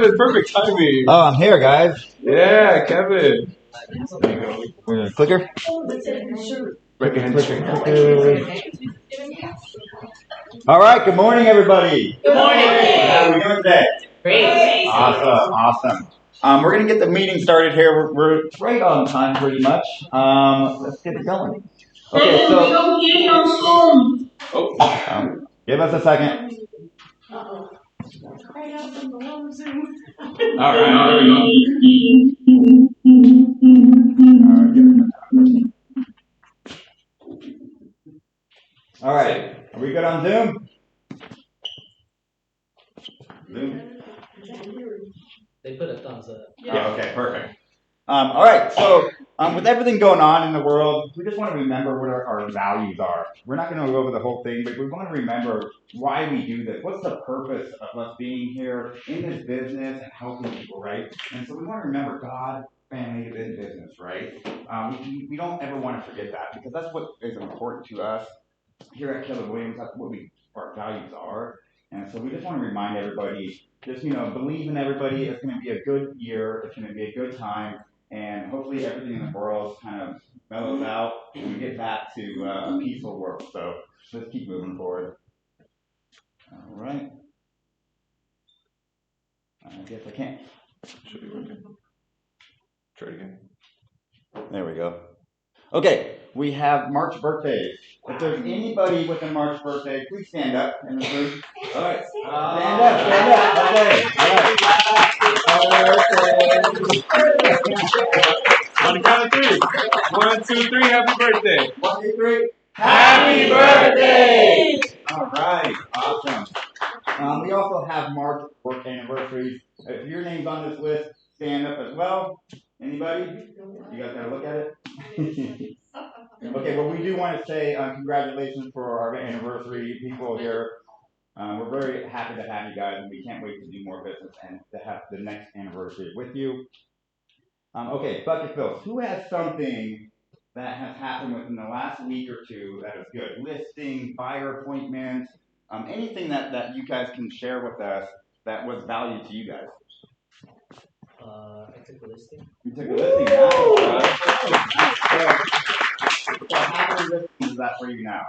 Perfect timing. Oh, I'm here, guys. Yeah, Kevin. Clicker. Recognition. All right. Good morning, everybody. Good morning. How are we doing today? Great. Awesome. We're gonna get the meeting started here. We're right on time, pretty much. Let's get it going. Okay, so give us a second. All right. Are we good on Zoom? Zoom. They put a thumbs up. Yeah. Oh, okay, perfect. All right, so with everything going on in the world, we just want to remember what our values are. We're not going to go over the whole thing, but we want to remember why we do this. What's the purpose of us being here in this business and helping people, right? And so we want to remember God, family, and business, right? We don't ever want to forget that because that's what is important to us here at Keller Williams. That's what our values are. And so we just want to remind everybody, just, believe in everybody. It's going to be a good year. It's going to be a good time. And hopefully everything in the world kind of mellows out and we get back to a peaceful world. So let's keep moving forward. All right. I guess I can't. Should be working. Try it again. There we go. Okay, we have March birthdays. If there's anybody with a March birthday, please stand up in this room. All right. Stand up. Okay. All right. On the count of three. 1, 2, 3. Happy birthday. 1, 2, 3. Happy birthday! All right. Awesome. We also have March work anniversaries. If your name's on this list, stand up as well. Anybody? You guys gotta look at it. Okay, well, we do want to say congratulations for our anniversary people here. We're very happy to have you guys, and we can't wait to do more business and to have the next anniversary with you. Okay, bucket fills. Who has something that has happened within the last week or two that is good? Listing, buyer appointments, anything that you guys can share with us that was valued to you guys. I took a listing. You took a listing. Nice. So how many listings is that for you now?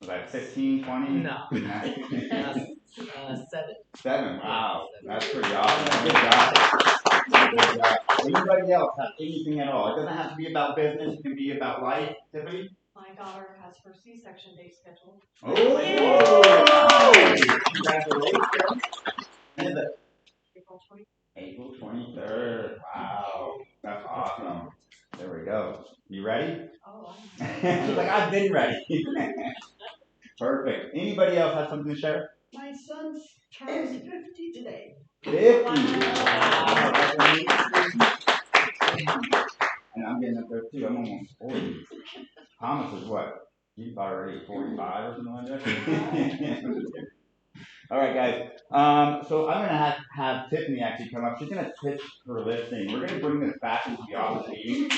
Was that 15, 20? No. 7. 7. Wow. That's pretty awesome. Good job. Anybody else have anything at all? It doesn't have to be about business. It can be about life. Tiffany? My daughter has her C-section date scheduled. Oh! Congratulations. When is it? April 23rd. Wow. That's awesome. There we go. You ready? Oh, She's like, I've been ready. Perfect. Anybody else have something to share? my son turns 50 today. 50. Wow. And I'm getting up there too. I'm almost 40. Thomas is what? He's already 45 or something like that. All right, guys. So I'm going to have Tiffany actually come up. She's going to pitch her listing. We're going to bring this back into the office meeting.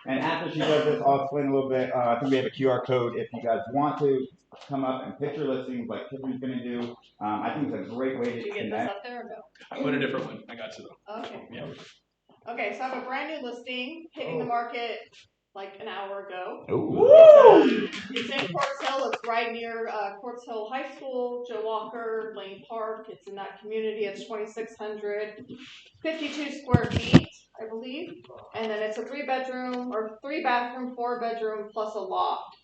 And after she does this, I'll explain a little bit. I think we have a QR code if you guys want to come up and pitch your listings like Tiffany's going to do. I think it's a great way to Did you get this up there or no? I put a different one. I got you though. Okay. Yeah. Okay, so I have a brand new listing hitting the market like an hour ago. It's in Quartz Hill. It's right near Quartz Hill High School, Joe Walker, Lane Park. It's in that community. It's 2,600, 52 square feet, I believe. And then it's a 3-bedroom or 3-bathroom, 4-bedroom plus a loft.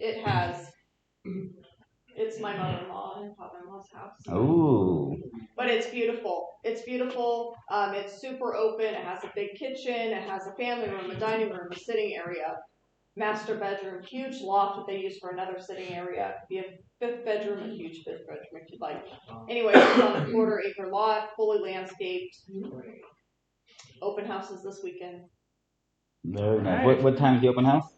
It's my mother-in-law and father-in-law's house. Oh. But it's beautiful. It's beautiful. It's super open. It has a big kitchen. It has a family room, a dining room, a sitting area, master bedroom, huge loft that they use for another sitting area. It could be a 5th bedroom, a huge 5th bedroom if you'd like. Anyway, it's on a 1/4-acre lot, fully landscaped. Open houses this weekend. Very nice. What time is the open house?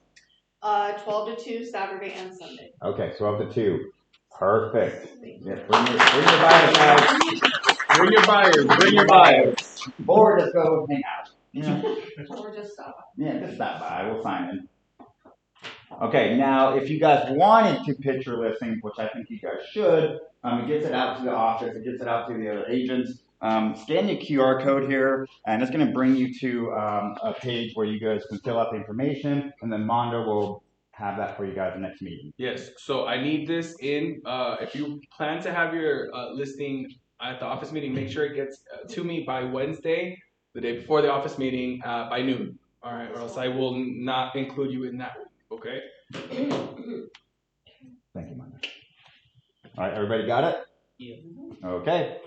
12 to 2, Saturday and Sunday. Okay, 12 to 2. Perfect. Yeah, bring your buyers, guys. Bring your buyers. Or just go hang out. Or just stop. Yeah, just stop by. We'll sign in. Okay, now if you guys wanted to pitch your listing, which I think you guys should, it gets it out to the office, it gets it out to the other agents. Scan the QR code here, and it's going to bring you to a page where you guys can fill out the information, and then Mondo will have that for you guys in the next meeting. Yes, so I need this in, if you plan to have your listing at the office meeting, make sure it gets to me by Wednesday, the day before the office meeting, by noon. All right, or else I will not include you in that week, okay? Thank you, Mondo. All right, everybody got it? Yeah. Okay.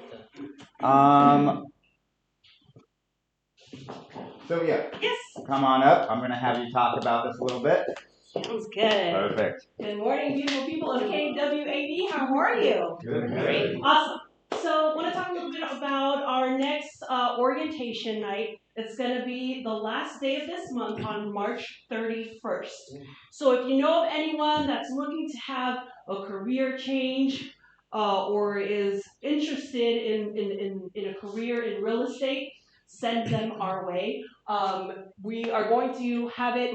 Sylvia, Yes. come on up. I'm going to have you talk about this a little bit. Sounds good. Perfect. Good morning, beautiful people of KWAD. How are you? Good. Great. Awesome. So I want to talk a little bit about our next orientation night. It's going to be the last day of this month on March 31st. So if you know of anyone that's looking to have a career change or is interested in a career in real estate, send them our way. We are going to have it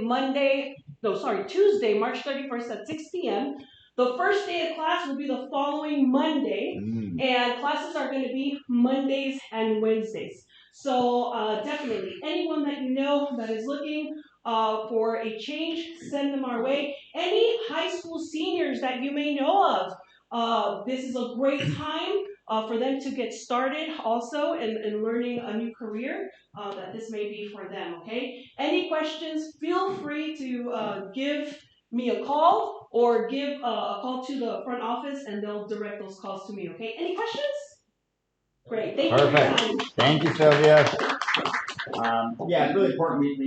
Tuesday, March 31st at 6 p.m. The first day of class will be the following Monday, and classes are going to be Mondays and Wednesdays. So definitely, anyone that you know that is looking for a change, send them our way. Any high school seniors that you may know of, this is a great time for them to get started also in learning a new career. That this may be for them, okay? Any questions, feel free to give me a call or give a call to the front office and they'll direct those calls to me, okay? Any questions? Great, thank you. Perfect. Thank you, Sylvia. Yeah, it's really important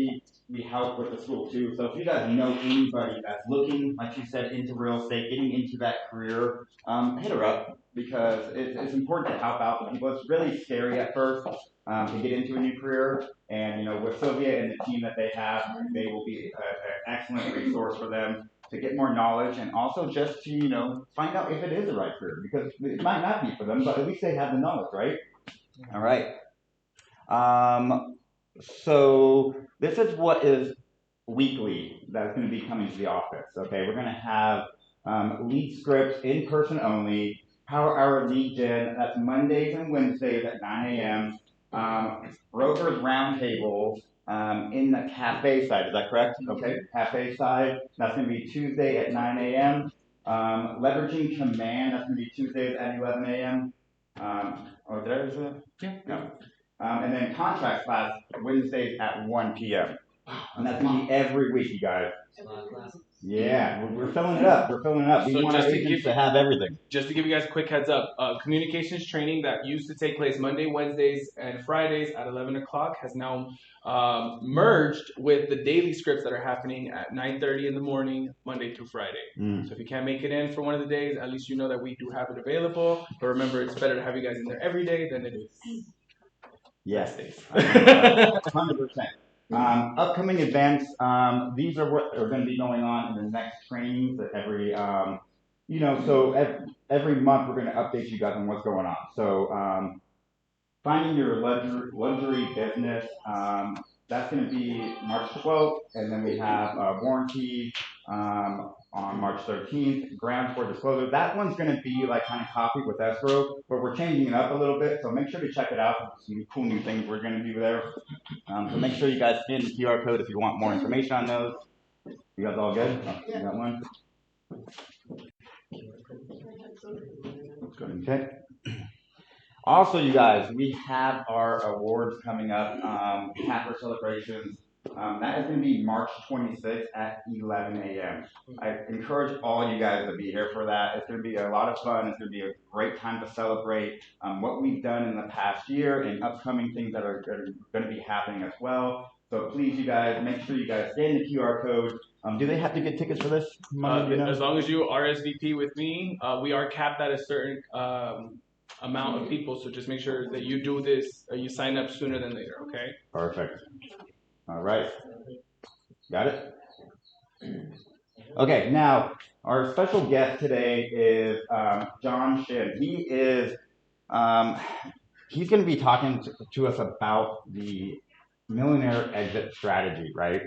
we help with the school too. So if you guys know anybody that's looking, like you said, into real estate, getting into that career, hit her up because it's important to help out the people. It's really scary at first to get into a new career. And, with Sylvia and the team that they have, they will be an excellent resource for them to get more knowledge and also just to, find out if it is the right career because it might not be for them, but at least they have the knowledge, right? All right. So this is what is weekly that's going to be coming to the office. Okay, we're going to have lead scripts in person only. Power Hour lead gen. That's Mondays and Wednesdays at 9 a.m. Brokers Roundtable in the cafe side. Is that correct? Okay, cafe side. That's going to be Tuesday at 9 a.m. Leveraging Command. That's going to be Tuesdays at 11 a.m. Oh, there's a no. And then contract class Wednesdays at 1 p.m. And that's going to be every week, you guys. Yeah, we're filling it up. We're filling it up. We want our agents to have everything. Just to give you guys a quick heads up, communications training that used to take place Monday, Wednesdays, and Fridays at 11 o'clock has now merged with the daily scripts that are happening at 9:30 in the morning, Monday through Friday. So if you can't make it in for one of the days, at least you know that we do have it available. But remember, it's better to have you guys in there every day than it is. Yes, 100%. Upcoming events, these are what are going to be going on in the next trainings that every month we're going to update you guys on what's going on. So finding your luxury business, that's going to be March 12th, and then we have warranty on March 13th, grounds for disclosure. That one's going to be like kind of copied with escrow, but we're changing it up a little bit, so make sure to check it out. Some cool new things we're going to do there. So make sure you guys scan the QR code if you want more information on those. You guys all good? Oh, you got one? Okay. Also, you guys, we have our awards coming up, Capper celebrations. That is going to be March 26th at 11 a.m. I encourage all you guys to be here for that. It's going to be a lot of fun. It's going to be a great time to celebrate what we've done in the past year and upcoming things that are going to be happening as well. So please, you guys, make sure you guys scan the QR code. Do they have to get tickets for this? As long as you RSVP with me, we are capped at a certain amount of people. So just make sure that you do this, or you sign up sooner than later, okay? Perfect. All right. Got it? Okay, now our special guest today is John Shin. He is he's going to be talking to us about the millionaire exit strategy, right?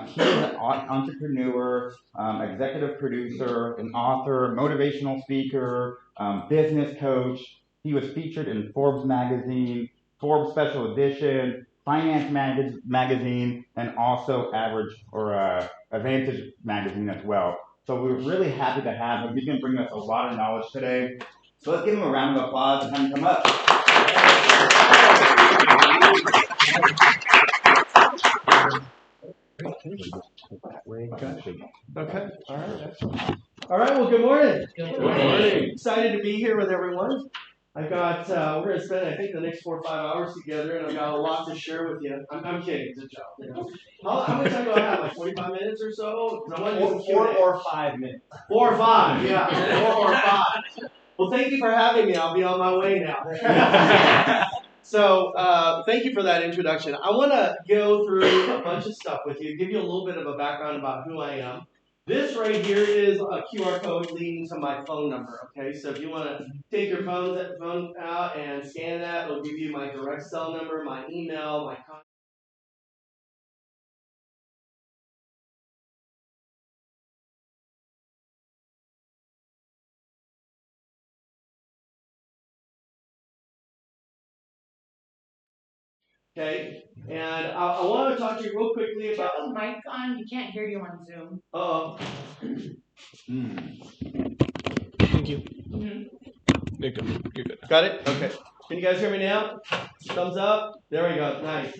He's an entrepreneur, executive producer, an author, motivational speaker, business coach. He was featured in Forbes magazine, Forbes Special Edition, Finance magazine, and also Average or Advantage magazine as well. So we're really happy to have him. He's going to bring us a lot of knowledge today. So let's give him a round of applause and have him come up. Okay. All right. Well, good morning. Good morning. Excited to be here with everyone. I've got, we're going to spend, I think, the next 4 or 5 hours together, and I've got a lot to share with you. I'm kidding. It's a joke. You know. How much time do I have? Like 45 minutes or so? 4 or 5 minutes. 4 or 5, yeah. 4 or 5. Well, thank you for having me. I'll be on my way now. So, thank you for that introduction. I want to go through a bunch of stuff with you, give you a little bit of a background about who I am. This right here is a QR code leading to my phone number, okay? So if you want to take your phone out and scan that, it'll give you my direct cell number, my email, my contact. Okay, and I want to talk to you real quickly about. Do you have a mic on? You can't hear you on Zoom. Thank you. Mm-hmm. You're good. You're good. Got it? Okay. Can you guys hear me now? Thumbs up. There we go. Nice.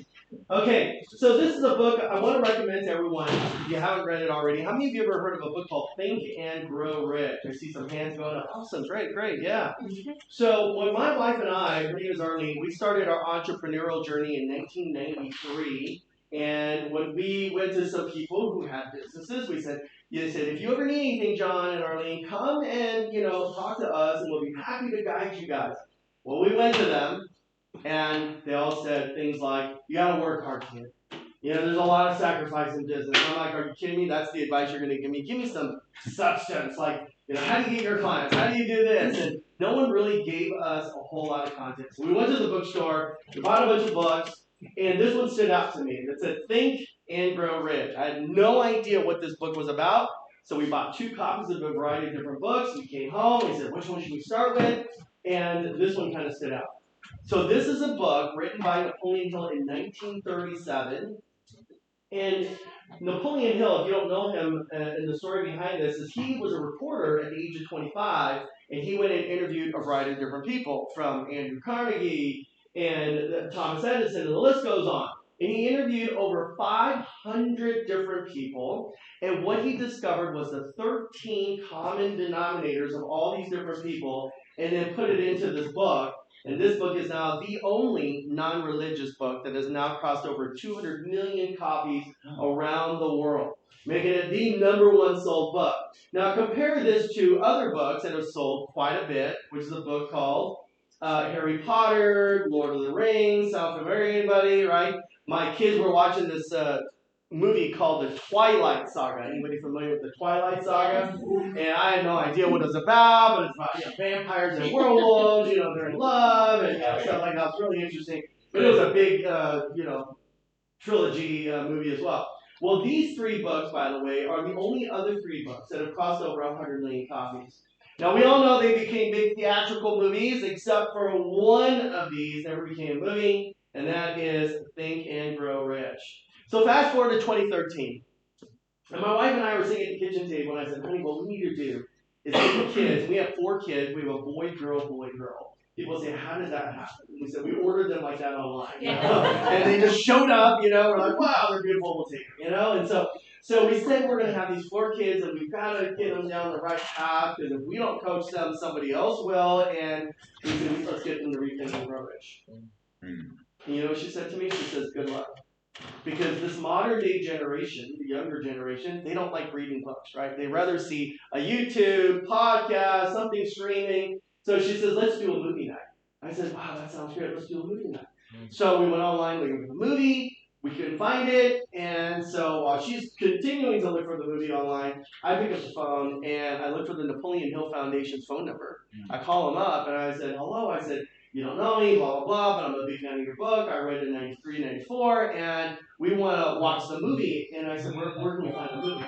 Okay, so this is a book I want to recommend to everyone if you haven't read it already. How many of you ever heard of a book called Think and Grow Rich? I see some hands going up. Awesome. Great. Yeah. So when my wife and I, her name is Arlene, we started our entrepreneurial journey in 1993. And when we went to some people who had businesses, they said, if you ever need anything, John and Arlene, come and, talk to us and we'll be happy to guide you guys. Well, we went to them and they all said things like, you got to work hard, kid. There's a lot of sacrifice in business. And I'm like, are you kidding me? That's the advice you're going to give me. Give me some substance. Like, how do you get your clients? How do you do this? And no one really gave us a whole lot of content. So we went to the bookstore, we bought a bunch of books, and this one stood out to me. It said, Think and Grow Rich. I had no idea what this book was about. So we bought 2 copies of a variety of different books. We came home. We said, which one should we start with? And this one kind of stood out. So this is a book written by Napoleon Hill in 1937. And Napoleon Hill, if you don't know him, and the story behind this is he was a reporter at the age of 25, and he went and interviewed a variety of different people, from Andrew Carnegie and Thomas Edison, and the list goes on. And he interviewed over 500 different people, and what he discovered was the 13 common denominators of all these different people, and then put it into this book. And this book is now the only non-religious book that has now crossed over 200 million copies around the world, making it the #1 sold book. Now compare this to other books that have sold quite a bit, which is a book called Harry Potter, Lord of the Rings. Sound familiar, anybody, right? My kids were watching this movie called The Twilight Saga. Anybody familiar with The Twilight Saga? And I had no idea what it was about, but it's about vampires and werewolves, they're in love, and stuff like that. It's really interesting. But it was a big, trilogy movie as well. Well, these 3 books, by the way, are the only other 3 books that have crossed over 100 million copies. Now, we all know they became big theatrical movies, except for one of these never became a movie, and that is Think and Grow Rich. So fast forward to 2013. And my wife and I were sitting at the kitchen table, and I said, honey, what we need to do is get the kids. We have 4 kids. We have a boy, girl, boy, girl. People say, how did that happen? And we said, we ordered them like that online. And they just showed up, we're like, wow, they're beautiful, we'll take them, And so we said we're going to have these 4 kids, and we've got to get them down the right path, because if we don't coach them, somebody else will. And we said, let's get them to Rethink and Grow Rich. And you know what she said to me? She says, good luck. Because this modern day generation, the younger generation, they don't like reading books, right? They rather see a YouTube, podcast, something streaming. So she says, let's do a movie night. I said, wow, that sounds great. Let's do a movie night. So we went online looking for the movie. We couldn't find it. And so while she's continuing to look for the movie online, I pick up the phone and I look for the Napoleon Hill Foundation's phone number. I call them up and I said, hello. I said, you don't know me, blah, blah, blah, but I'm a big fan of your book. I read it in 93, 94, and we want to watch the movie. And I said, where can we find the movie?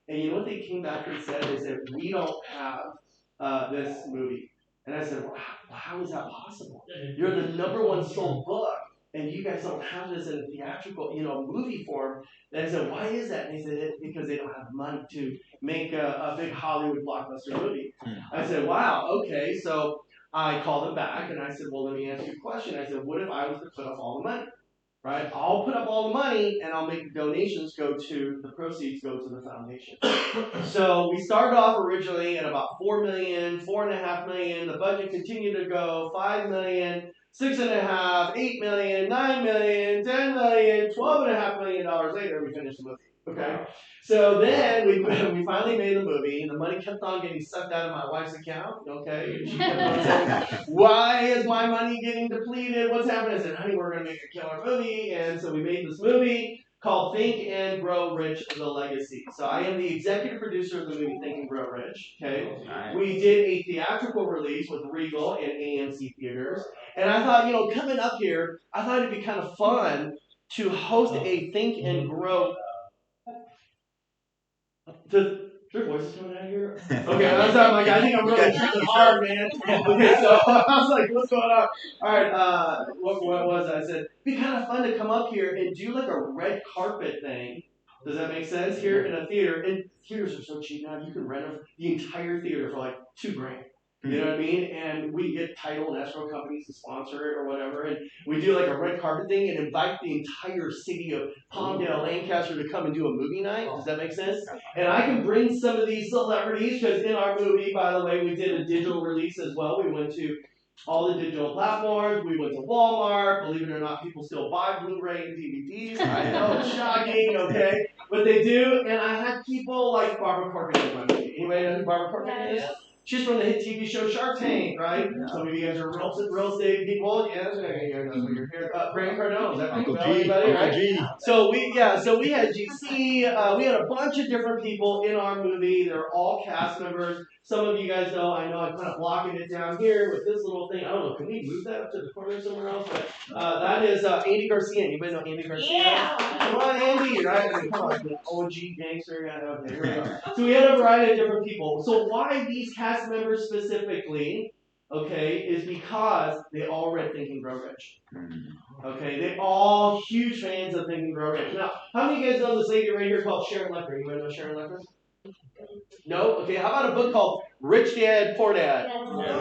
And you know what they came back and said? They said, we don't have this movie. And I said, well, how is that possible? You're the #1 sold book, and you guys don't have this in a theatrical, movie form. And I said, why is that? And they said, it's because they don't have money to make a big Hollywood blockbuster movie. I said, wow, okay. So I called them back, and I said, well, let me answer your question. I said, what if I was to put up all the money? Right? I'll put up all the money, and I'll make the donations the proceeds go to the foundation. So we started off originally at about $4 million, $4.5 million. The budget continued to go $5 million, $6.5 million, $8 million, $9 million, $10 million, $12.5 million later, we finished the movie. Okay, so then we finally made the movie, and the money kept on getting sucked out of my wife's account. Okay, and she kept on saying, "Why is my money getting depleted? What's happening?" I said, "Honey, we're gonna make a killer movie," and so we made this movie called Think and Grow Rich: The Legacy. So I am the executive producer of the movie Think and Grow Rich. Okay, nice. We did a theatrical release with Regal and AMC theaters, and I thought, coming up here, I thought it'd be kind of fun to host a Think and Grow. Your voice is coming out here? Okay, I'm like, I think I'm really tripping hard, man. Okay, so I was like, what's going on? All right, what was it? I said, it'd be kind of fun to come up here and do like a red carpet thing. Does that make sense? Here in a theater. And theaters are so cheap now, you can rent the entire theater for like $2,000. You know what I mean? And we get title and escrow companies to sponsor it or whatever. And we do like a red carpet thing and invite the entire city of Palmdale, Lancaster to come and do a movie night. Does that make sense? And I can bring some of these celebrities because in our movie, by the way, we did a digital release as well. We went to all the digital platforms. We went to Walmart. Believe it or not, people still buy Blu-ray and DVDs. I know, it's shocking, okay? But they do. And I had people like Barbara Corcoran in my movie. Anybody know who Barbara Corcoran is? She's from the hit TV show Shark Tank, right? Yeah. Some of you guys are real estate people. Yeah, that's what you're here. Grant Cardone, is that Uncle G? Anybody, Uncle right? G. So we had GC. We had a bunch of different people in our movie. They're all cast members. Some of you guys know. I know I'm kind of blocking it down here with this little thing. I don't know. Can we move that up to the corner somewhere else? But that is Andy Garcia. Anybody know Andy Garcia? Yeah. Come on, Andy. Right? Come on, the OG gangster. Yeah, okay, here we go. So we had a variety of different people. So why these cast members specifically, okay, is because they all read Think and Grow Rich. Okay, they all huge fans of Think and Grow Rich. Now, how many of you guys know this lady right here called Sharon Lecker? Anybody know Sharon Lecker? No? Okay, how about a book called Rich Dad, Poor Dad?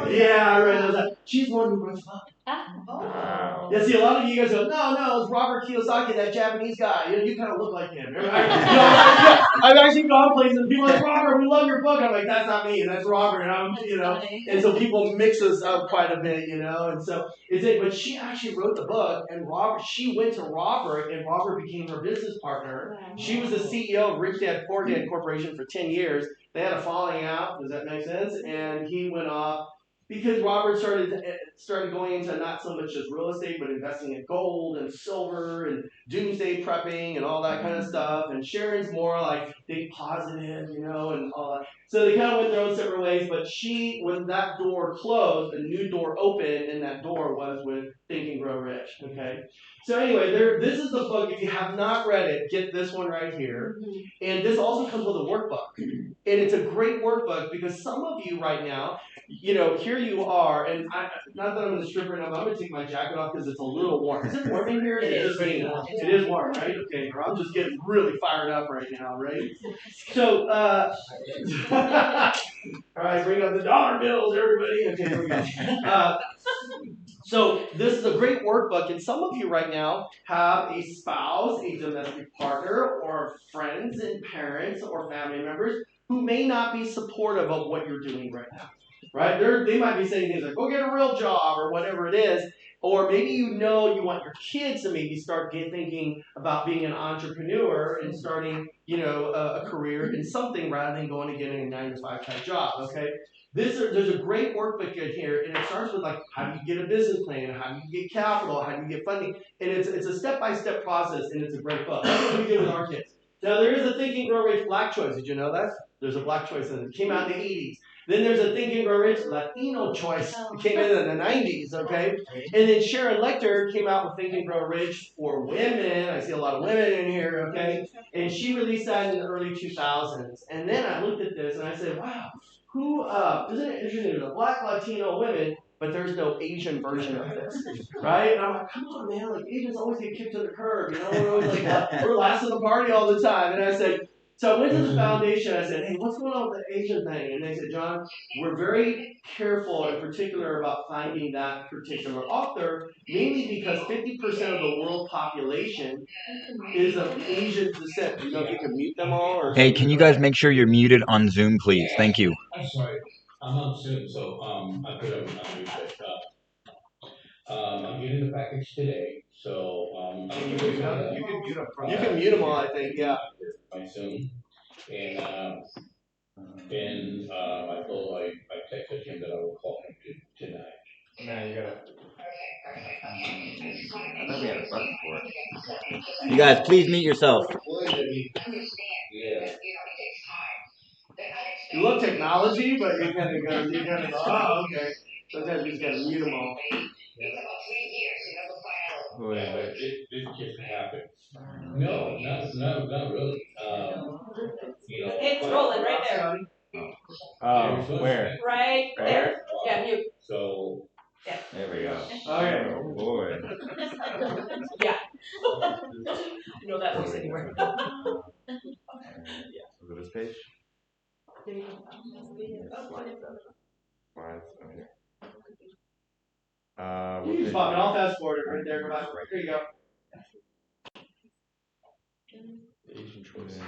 Yeah, I read that. She's the one who wrote the book. Wow. Yeah, see, a lot of you guys go, no, it's Robert Kiyosaki, that Japanese guy. You kind of look like him. I've actually gone places and people are like, Robert, we love your book. I'm like, that's not me, that's Robert. And so people mix us up quite a bit, and so but she actually wrote the book, and she went to Robert, and Robert became her business partner. She was the CEO of Rich Dad, Poor Dad Corporation for 10 years. They had a falling out, does that make sense? And he went off because Robert started going into not so much as real estate, but investing in gold and silver and doomsday prepping and all that kind of stuff. And Sharon's more like think positive, and all that. So they kind of went their own separate ways. But when that door closed, a new door opened, and that door was with Think and Grow Rich. Okay. So anyway, this is the book. If you have not read it, get this one right here. And this also comes with a workbook. And it's a great workbook because some of you right now, here you are, and not that I'm in the strip right now, but I'm going to take my jacket off because it's a little warm. Is it warm in here? It is warm, right? Okay, I'm just getting really fired up right now, right? So, all right, bring up the dollar bills, everybody. Okay, here we go. So this is a great workbook, and some of you right now have a spouse, a domestic partner, or friends and parents or family members who may not be supportive of what you're doing right now. Right? They might be saying things like, go get a real job or whatever it is. Or maybe you want your kids to maybe start thinking about being an entrepreneur and starting, a career in something rather than going and getting a 9-to-5 type job, okay? There's a great workbook in here, and it starts with like, how do you get a business plan? How do you get capital? How do you get funding? And it's a step-by-step process, and it's a great book. That's what we do with our kids. Now, there is a Think and Grow Rich Black Choice. Did you know that? There's a Black Choice in it. It came out in the 80s. Then there's a Think and Grow Rich Latino choice that came in the 90s, okay? And then Sharon Lechter came out with Think and Grow Rich for women. I see a lot of women in here, okay? And she released that in the early 2000s. And then I looked at this and I said, wow, isn't it interesting? There's a Black Latino women, but there's no Asian version of this, right? And I'm like, come on, man, like Asians always get kicked to the curb, you know? We're always like, we're last of the party all the time. And I said, so I went to the foundation. I said, hey, what's going on with the Asian thing? And they said, John, we're very careful in particular about finding that particular author, mainly because 50% of the world population is of Asian descent. Do you know if you can mute them all? Or Hey, can you guys make sure you're muted on Zoom, please? Thank you. I'm sorry, I'm on Zoom, so I put them on mute. I'm getting the package today, so can you mute them? You can mute them. You can mute them all, I think. Yeah. My Zoom, and I texted him that I will call him tonight. Man, you gotta. I thought we had a button for it. You guys, please mute yourself. Yeah. You love technology, but you kind of go, oh, okay. Sometimes you just gotta mute them all. It just happened. No, not really. It's rolling right there. Oh, where? Right there. Yeah, mute. So. Yeah. There we go. Okay. Oh boy. Yeah. You know that voice anywhere. Yeah. Go to this page. Slides. Okay. You just pop it. I'll fast forward it right there. Here you go. Asian choice.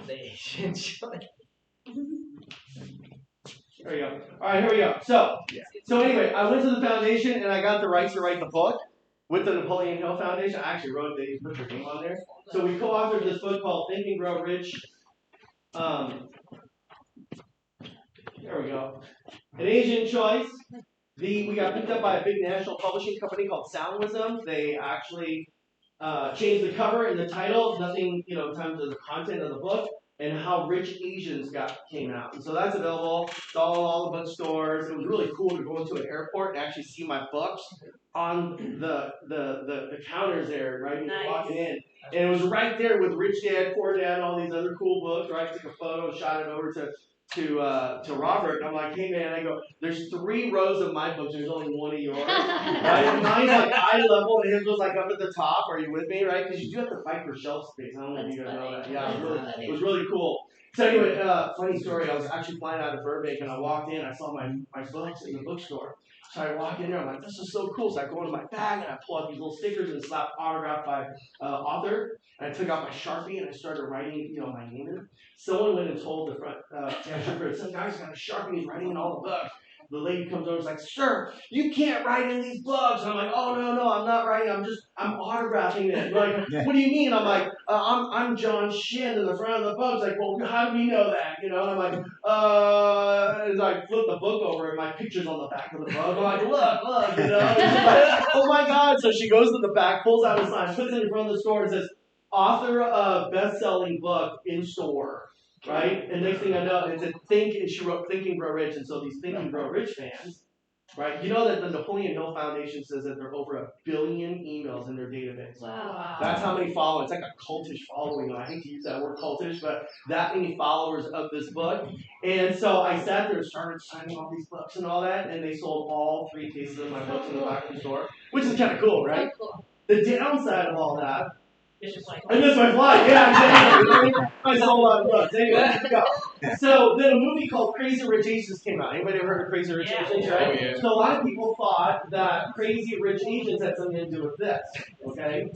The Asian choice. There we go. All right, here we go. So anyway, I went to the foundation and I got the rights to write the book with the Napoleon Hill Foundation. I actually wrote it. They put your name on there. So we co-authored this book called Think and Grow Rich. There we go. An Asian choice. We got picked up by a big national publishing company called Sound Wisdom. They actually changed the cover and the title, nothing, in terms of the content of the book, and how Rich Asians came out. And so that's available. It's all the bookstores. It was really cool to go into an airport and actually see my books on the counters there, right? When you're walking in. And it was right there with Rich Dad, Poor Dad, all these other cool books, right? I took a photo, shot it over to Robert, and I'm like, hey man, I go, there's 3 rows of my books, there's only 1 of yours, right? Mine's like eye level, and his was like up at the top. Are you with me, right? Because you do have to fight for shelf space. I don't know if you guys know that. Yeah, it was really cool. So anyway, funny story. I was actually flying out of Burbank, and I walked in. I saw my books in the bookstore. So I walk in there. I'm like, this is so cool. So I go into my bag and I pull out these little stickers and slap autographed by author. And I took out my Sharpie and I started writing, my name in it. Someone went and told the front cashier, some guy's got a Sharpie, he's writing in all the books. The lady comes over and is like, sir, you can't write in these books. And I'm like, oh, no, I'm not writing. I'm autographing it. Like, what do you mean? I'm like, I'm John Shin in the front of the book. It's like, well, how do we know that? And I'm like, as I flip the book over and my picture's on the back of the book. I'm like, look, And she's like, oh my God. So she goes to the back, pulls out a sign, puts it in front of the store and says, author of best-selling book in store. Right? And next thing I know, it said she wrote Think and Grow Rich, and so these Think and Grow Rich fans, right? You know that the Napoleon Hill Foundation says that there are over 1 billion emails in their database. Wow. That's how many followers. It's like a cultish following. I hate to use that word cultish, but that many followers of this book. And so I sat there and started signing all these books and all that, and they sold all 3 cases of my books in the back of the store, which is kind of cool, right? The downside of all that, I missed my flight. Yeah, exactly. I sold a lot of books. Anyway, go. So then a movie called Crazy Rich Asians came out. Anybody ever heard of Crazy Rich Asians? Right? Oh, yeah. So a lot of people thought that Crazy Rich Asians had something to do with this. Okay.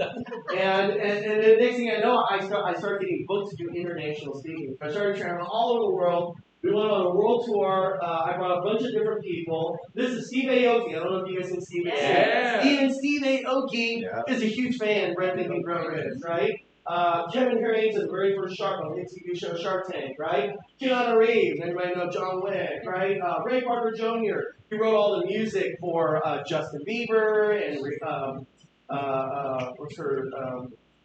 And the next thing I know, I started getting booked to do international speaking. I started traveling all over the world. We went on a world tour. I brought a bunch of different people. This is Steve Aoki. I don't know if you guys can see this. Yeah. Steve Aoki is a huge fan of Red Think and Grow Rich, right? Kevin Herring's the very first Shark on the TV show Shark Tank, right? Keanu Reeves, anybody know John Wick, right? Ray Parker Jr. He wrote all the music for Justin Bieber and what's her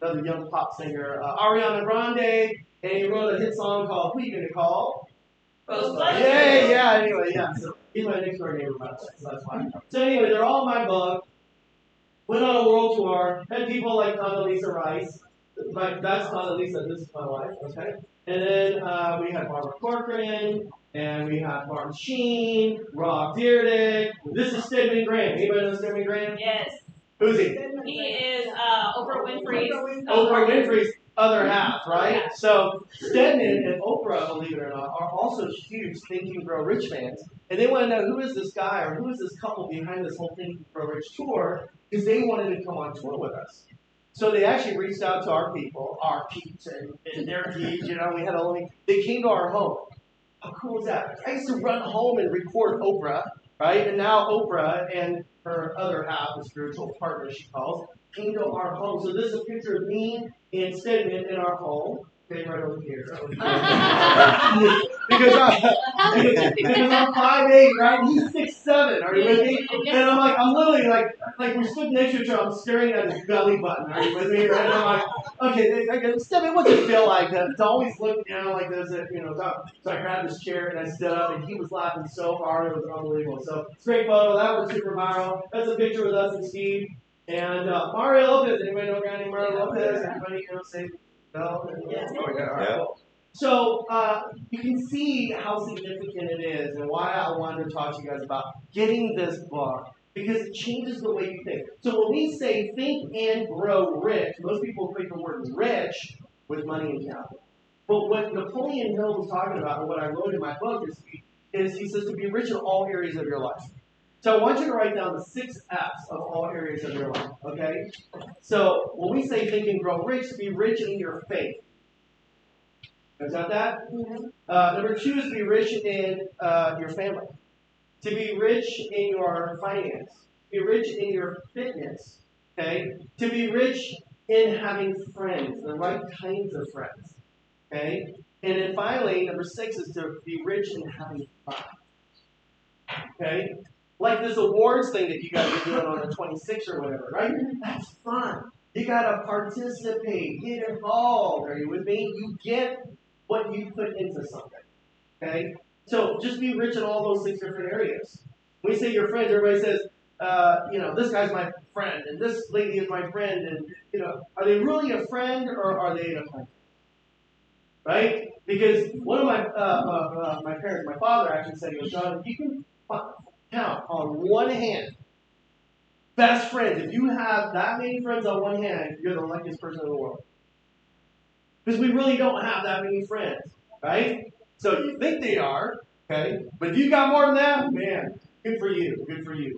another young pop singer, Ariana Grande, and he wrote a hit song called "Who You Gonna Call." Anyway, yeah. So he's my next door neighbor, by the way, so that's fine. So anyway, they're all in my book. Went on a world tour. Had people like Condoleezza Rice. That's Condoleezza. This is my wife. Okay. And then we had Barbara Corcoran, and we had Martin Sheen, Rob Dyrdek. This is Stedman Graham. Anybody know Stedman Graham? Yes. Who's he? He is Oprah Winfrey's. Oprah Winfrey's other half, right? So Stedman and Oprah, believe it or not, are also huge Think and Grow Rich fans. And they want to know who is this guy or who is this couple behind this whole Think and Grow Rich tour, because they wanted to come on tour with us. So they actually reached out to our people, our peeps and their peeps, you know, we had they came to our home. How cool is that? I used to run home and record Oprah, right? And now Oprah and her other half, the spiritual partner she calls, came to our home. So this is a picture of me and Stedman in our home. Okay, right over here. because I'm 5'8", right? He's 6'7". Are you with me? And I'm literally like we stood next to each other. I'm staring at his belly button. Are you with me? Right? And I'm like, okay, Stedman, what's it feel like to always look down like this? So I grabbed his chair and I stood up, and he was laughing so hard it was unbelievable. So it's a great photo. That was super viral. That's a picture with us and Steve. And Mario Lopez. Anybody know a guy named Mario Lopez? Anybody say no? Yes. Oh, yeah. All right. Yeah. So you can see how significant it is and why I wanted to talk to you guys about getting this book, because it changes the way you think. So when we say think and grow rich, most people equate the word rich with money and capital. But what Napoleon Hill was talking about, and what I wrote in my book, is he says to be rich in all areas of your life. So I want you to write down the 6 F's of all areas of your life, okay? So when we say think and grow rich, be rich in your faith. You got that? Mm-hmm. Number 2 is be rich in your family. To be rich in your finance. Be rich in your fitness, okay? To be rich in having friends, the right kinds of friends, okay? And then finally, number 6 is to be rich in having fun, okay? Like this awards thing that you guys are doing on the 26th or whatever, right? That's fun. You got to participate, get involved. Are you with me? You get what you put into something, okay? So just be rich in all those 6 different areas. When we say your friends, everybody says, this guy's my friend, and this lady is my friend, and, are they really a friend or are they an acquaintance? Right? Because one of my parents, my father actually said, he goes, John, if you can count on one hand best friends, if you have that many friends on one hand, you're the luckiest person in the world. Because we really don't have that many friends, right? So you think they are, okay? But if you got more than that, man, good for you, really,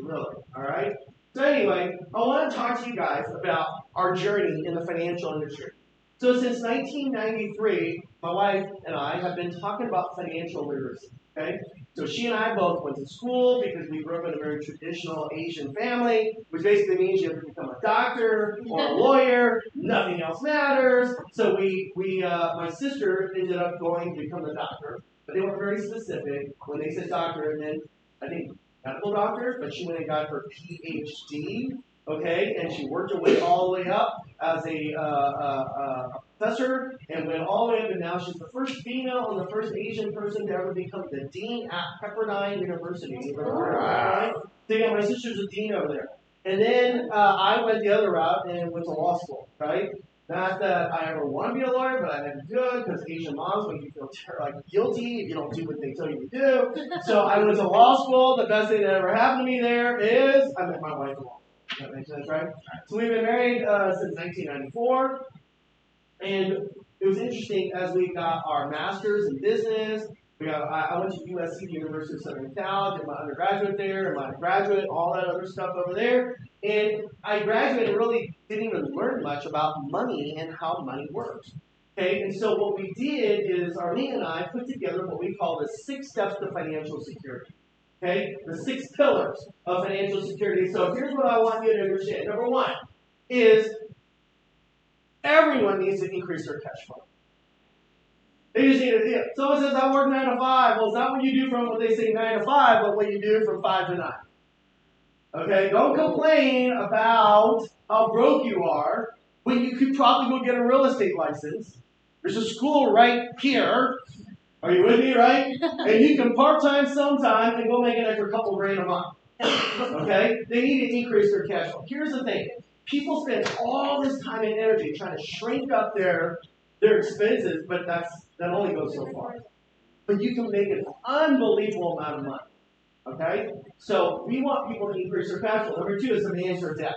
all right? So anyway, I want to talk to you guys about our journey in the financial industry. So since 1993, my wife and I have been talking about financial literacy, okay? So she and I both went to school because we grew up in a very traditional Asian family, which basically means you have to become a doctor or a lawyer. Nothing else matters. So my sister ended up going to become a doctor, but they were very specific when they said doctor, and then I think medical doctor, but she went and got her PhD, okay, and she worked her way all the way up as a professor, and went all the way up, and now she's the first female and the first Asian person to ever become the dean at Pepperdine University. Right? So yeah, my sister's a dean over there. And then I went the other route and went to law school, right? Not that I ever want to be a lawyer, but I had to do it because Asian moms make you feel guilty if you don't do what they tell you to do. So I went to law school. The best thing that ever happened to me there is I met my wife in law. That makes sense, right? So we've been married since 1994. And it was interesting as we got our master's in business. I went to USC, the University of Southern Cal, did my undergraduate there, and my graduate, all that other stuff over there. And I graduated and really didn't even learn much about money and how money works. Okay, and so what we did is Arlene and I put together what we call the 6 steps to financial security. Okay, the 6 pillars of financial security. So here's what I want you to understand. Number 1 is everyone needs to increase their cash flow. They just need to, someone says, I work 9 to 5. Well, it's not what you do from what they say 9 to 5, but what you do from 5 to 9. Okay, don't complain about how broke you are when you could probably go get a real estate license. There's a school right here Are you with me, right? And you can part-time sometime and go make an extra couple grand a month. Okay? They need to increase their cash flow. Here's the thing. People spend all this time and energy trying to shrink up their expenses, but that only goes so far. But you can make an unbelievable amount of money. Okay? So we want people to increase their cash flow. Number 2 is to manage their debt.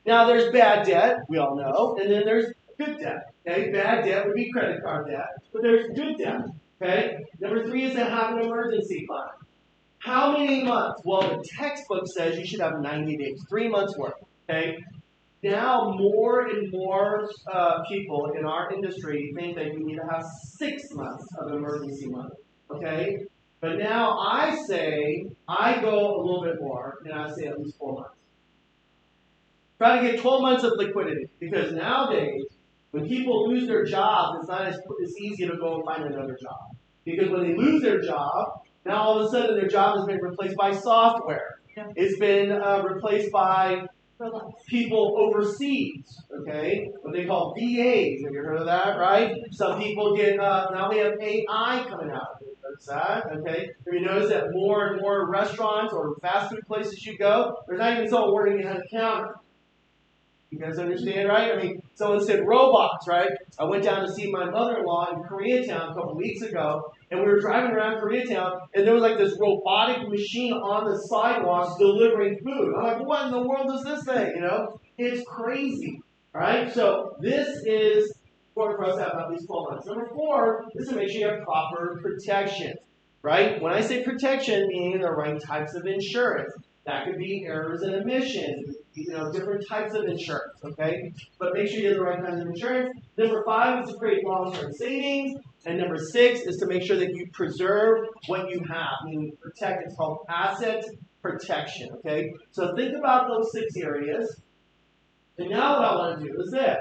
Now there's bad debt, we all know, and then there's good debt. Okay? Bad debt would be credit card debt, but there's good debt. Okay? Number 3 is to have an emergency fund. How many months? Well, the textbook says you should have 90 days, 3 months worth. Okay? Now more and more people in our industry think that you need to have 6 months of emergency money. Okay? But now I go a little bit more, and I say at least 4 months. Try to get 12 months of liquidity, because nowadays, when people lose their jobs, it's not as easy to go and find another job. Because when they lose their job, now all of a sudden their job has been replaced by software. It's been replaced by people overseas, okay? What they call VAs. Have you heard of that, right? Some people get, now we have AI coming out. Notice that, okay? Have you noticed that more and more restaurants or fast food places you go, there's not even someone working behind the counter. You guys understand, right? I mean, someone said robots, right? I went down to see my mother-in-law in Koreatown a couple weeks ago, and we were driving around Koreatown, and there was like this robotic machine on the sidewalks delivering food. I'm like, what in the world is this thing? You know, it's crazy, all right? So this is important for us to have about these 12 months. Number 4 is to make sure you have proper protection, right? When I say protection, meaning the right types of insurance. That could be errors and omissions, different types of insurance, okay? But make sure you have the right kinds of insurance. Number 5 is to create long-term savings. And number 6 is to make sure that you preserve what you have, meaning protect. It's called asset protection, okay? So think about those 6 areas. And now what I want to do is this.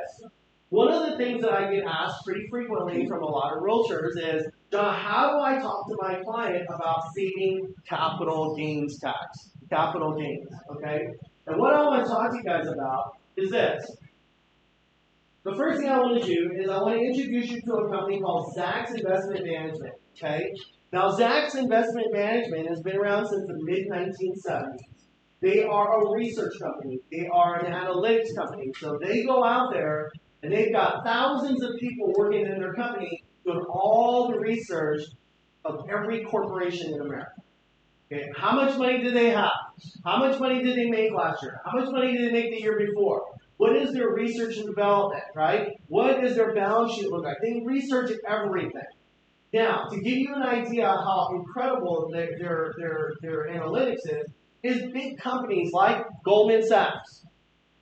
One of the things that I get asked pretty frequently from a lot of realtors is, John, how do I talk to my client about saving capital gains tax? Capital gains, okay? And what I want to talk to you guys about is this. The first thing I want to do is I want to introduce you to a company called Zacks Investment Management, okay? Now, Zacks Investment Management has been around since the mid-1970s. They are a research company. They are an analytics company. So they go out there, and they've got thousands of people working in their company doing all the research of every corporation in America. Okay, how much money do they have? How much money did they make last year? How much money did they make the year before? What is their research and development, right? What does their balance sheet look like? They research everything. Now, to give you an idea how incredible their analytics is big companies like Goldman Sachs,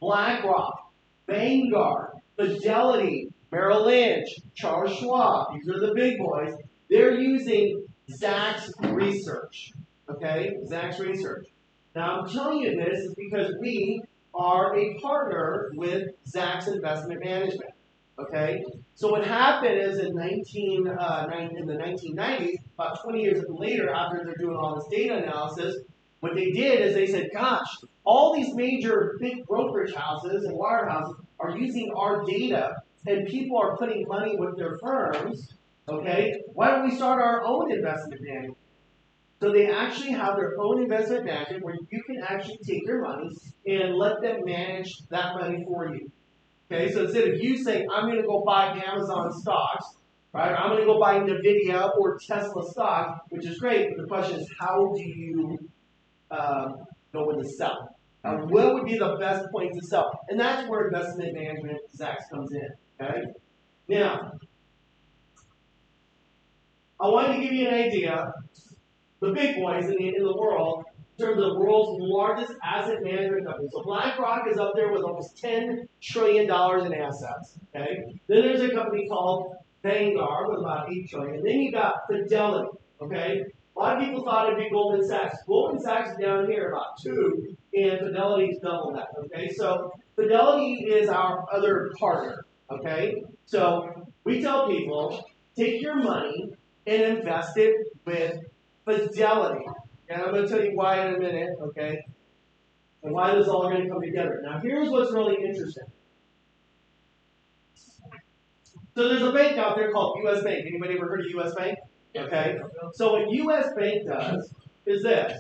BlackRock, Vanguard, Fidelity, Merrill Lynch, Charles Schwab, these are the big boys. They're using Zacks Research. Okay, Zacks Research. Now I'm telling you this is because we are a partner with Zacks Investment Management. Okay, so what happened is in the 1990s, about 20 years later, after they're doing all this data analysis, what they did is they said, "Gosh, all these major big brokerage houses and wirehouses are using our data, and people are putting money with their firms. Okay, why don't we start our own investment management?" So they actually have their own investment management where you can actually take your money and let them manage that money for you. Okay, so instead of you saying, I'm going to go buy Amazon stocks, right? Or I'm going to go buy NVIDIA or Tesla stock, which is great, but the question is, how do you know when to sell? What would be the best point to sell? And that's where investment management, Zacks, comes in. Okay? Now, I wanted to give you an idea. The big boys in the world, in terms of the world's largest asset management company. So BlackRock is up there with almost $10 trillion in assets. Okay? Then there's a company called Vanguard with about $8 trillion. And then you got Fidelity. Okay? A lot of people thought it'd be Goldman Sachs. Goldman Sachs is down here about 2, and Fidelity's double that. Okay? So Fidelity is our other partner. Okay? So we tell people, take your money and invest it with Fidelity. And I'm going to tell you why in a minute, okay? And why this is all going to come together. Now, here's what's really interesting. So there's a bank out there called U.S. Bank. Anybody ever heard of U.S. Bank? Okay. So what U.S. Bank does is this.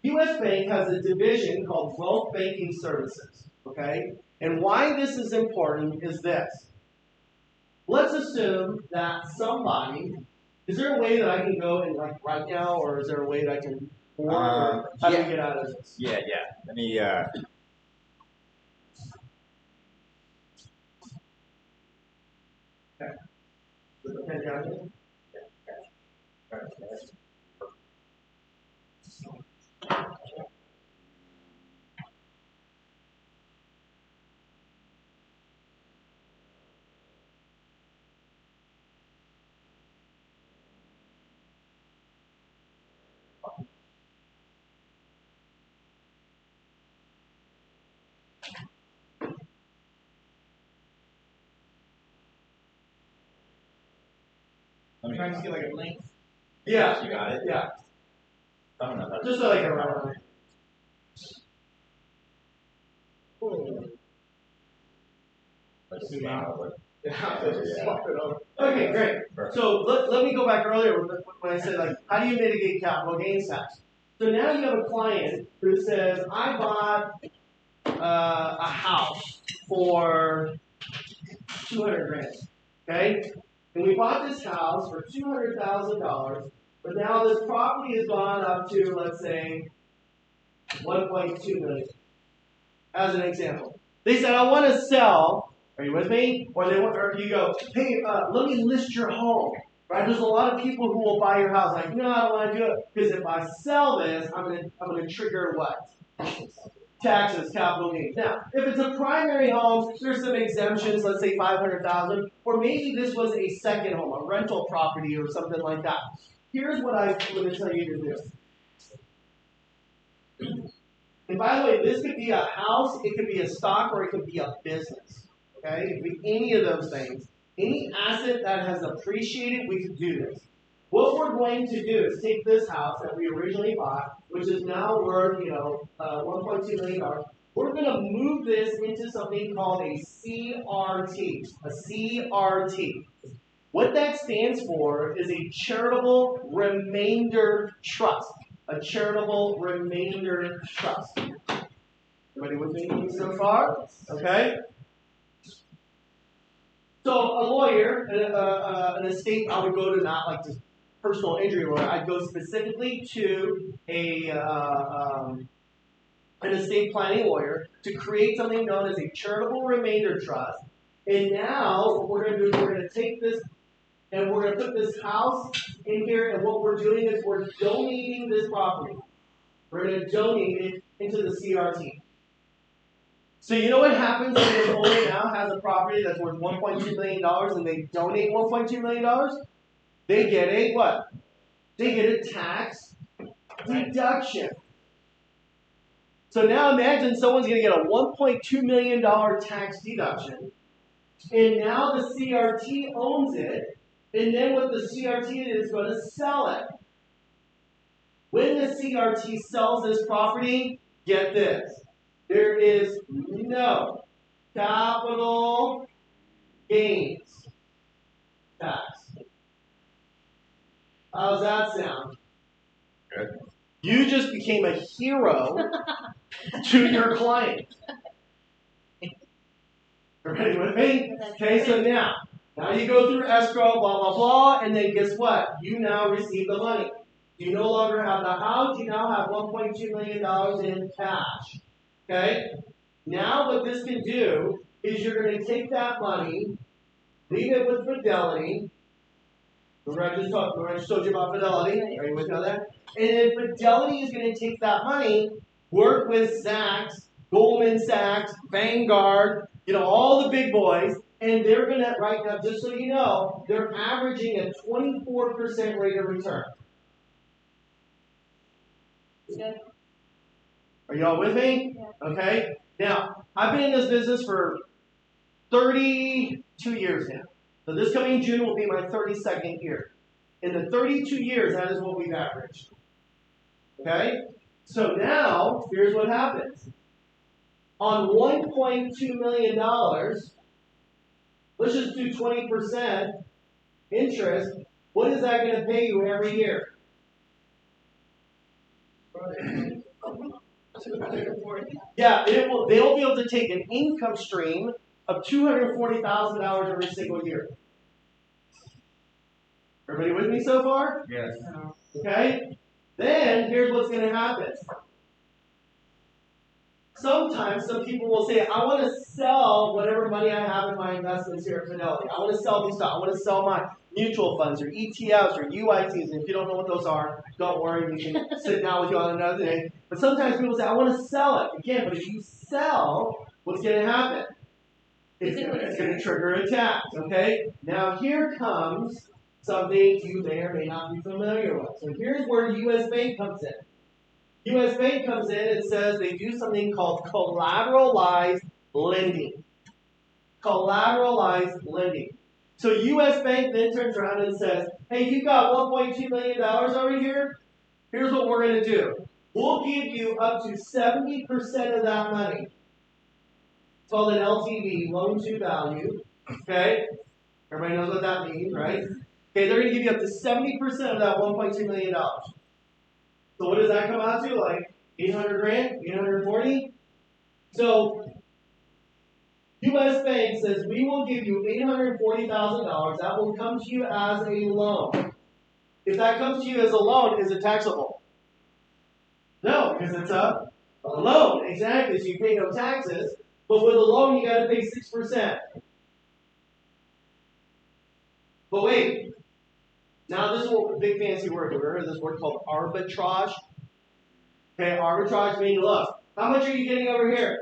U.S. Bank has a division called Wealth Banking Services. Okay? And why this is important is this. Let's assume that somebody, is there a way that I can go and like right now, or is there a way that I can or how do we get out of this? Yeah. Let me, Okay. Put the pen down here. I'm trying to get like a link. Yeah. You got it? Yeah. I don't know how to Just so I can remember. Let's see now. Okay, great. So let me go back earlier when I said, like, how do you mitigate capital gains tax? So now you have a client who says, I bought a house for 200 grand, okay? And we bought this house for $200,000, but now this property has gone up to, let's say, 1.2 million, as an example. They said, I want to sell. Are you with me? Or you go, hey, let me list your home. Right? There's a lot of people who will buy your house. Like, no, I don't want to do it because if I sell this, I'm gonna trigger what? Taxes, capital gains. Now, if it's a primary home, there's some exemptions. Let's say 500,000, or maybe this was a second home, a rental property, or something like that. Here's what I'm going to tell you to do. And by the way, this could be a house, it could be a stock, or it could be a business. Okay? It could be any of those things. Any asset that has appreciated, we could do this. What we're going to do is take this house that we originally bought, which is now worth, $1.2 million. We're going to move this into something called a CRT. A CRT. What that stands for is a charitable remainder trust. A charitable remainder trust. Everybody with me so far? Okay. So a lawyer, an estate, I would go to not like just personal injury lawyer. I'd go specifically to an estate planning lawyer to create something known as a charitable remainder trust. And now what we're going to do is we're going to take this and we're going to put this house in here. And what we're doing is we're donating this property. We're going to donate it into the CRT. So you know what happens when an owner now has a property that's worth $1.2 million and they donate $1.2 million? They get a what? They get a tax deduction. So now imagine someone's going to get a $1.2 million tax deduction, and now the CRT owns it, and then what the CRT is going to sell it. When the CRT sells this property, get this. There is no capital gains tax. How's that sound? Good. You just became a hero to your client. Ready with me? Okay, so now you go through escrow, blah, blah, blah, and then guess what? You now receive the money. You no longer have the house, you now have $1.2 million in cash. Okay? Now what this can do is you're going to take that money, leave it with Fidelity. Remember I just told you about Fidelity? Are you with me on that? And then Fidelity is going to take that money, work with Sachs, Goldman Sachs, Vanguard, all the big boys, and they're going to, right now, just so you know, they're averaging a 24% rate of return. Good. Are you all with me? Yeah. Okay. Now, I've been in this business for 32 years now. So this coming June will be my 32nd year. In the 32 years, that is what we've averaged. Okay? So now, here's what happens. On $1.2 million, let's just do 20% interest. What is that going to pay you every year? Yeah, they'll be able to take an income stream of $240,000 every single year. Everybody with me so far? Yes. Okay? Then, here's what's going to happen. Sometimes some people will say, I want to sell whatever money I have in my investments here at Fidelity. I want to sell these stocks. I want to sell my mutual funds or ETFs or UITs. And if you don't know what those are, don't worry. We can sit down with you on another day. But sometimes people say, I want to sell it. Again, but if you sell, what's going to happen? It's going to trigger a tax. Okay? Now here comes something you may or may not be familiar with. So here's where U.S. Bank comes in. U.S. Bank comes in and says they do something called collateralized lending. Collateralized lending. So U.S. Bank then turns around and says, hey, you got $1.2 million over here? Here's what we're going to do. We'll give you up to 70% of that money. It's called an LTV, loan to value. Okay? Everybody knows what that means, right? Okay, they're going to give you up to 70% of that $1.2 million. So what does that come out to? Like 800 grand? 840? So U.S. Bank says we will give you $840,000. That will come to you as a loan. If that comes to you as a loan, is it taxable? No, because it's a loan. Exactly. So you pay no taxes. But with a loan, you got to pay 6%. But wait. Now this is a big fancy word. Have you heard of this word called arbitrage? Okay, arbitrage means, look, how much are you getting over here?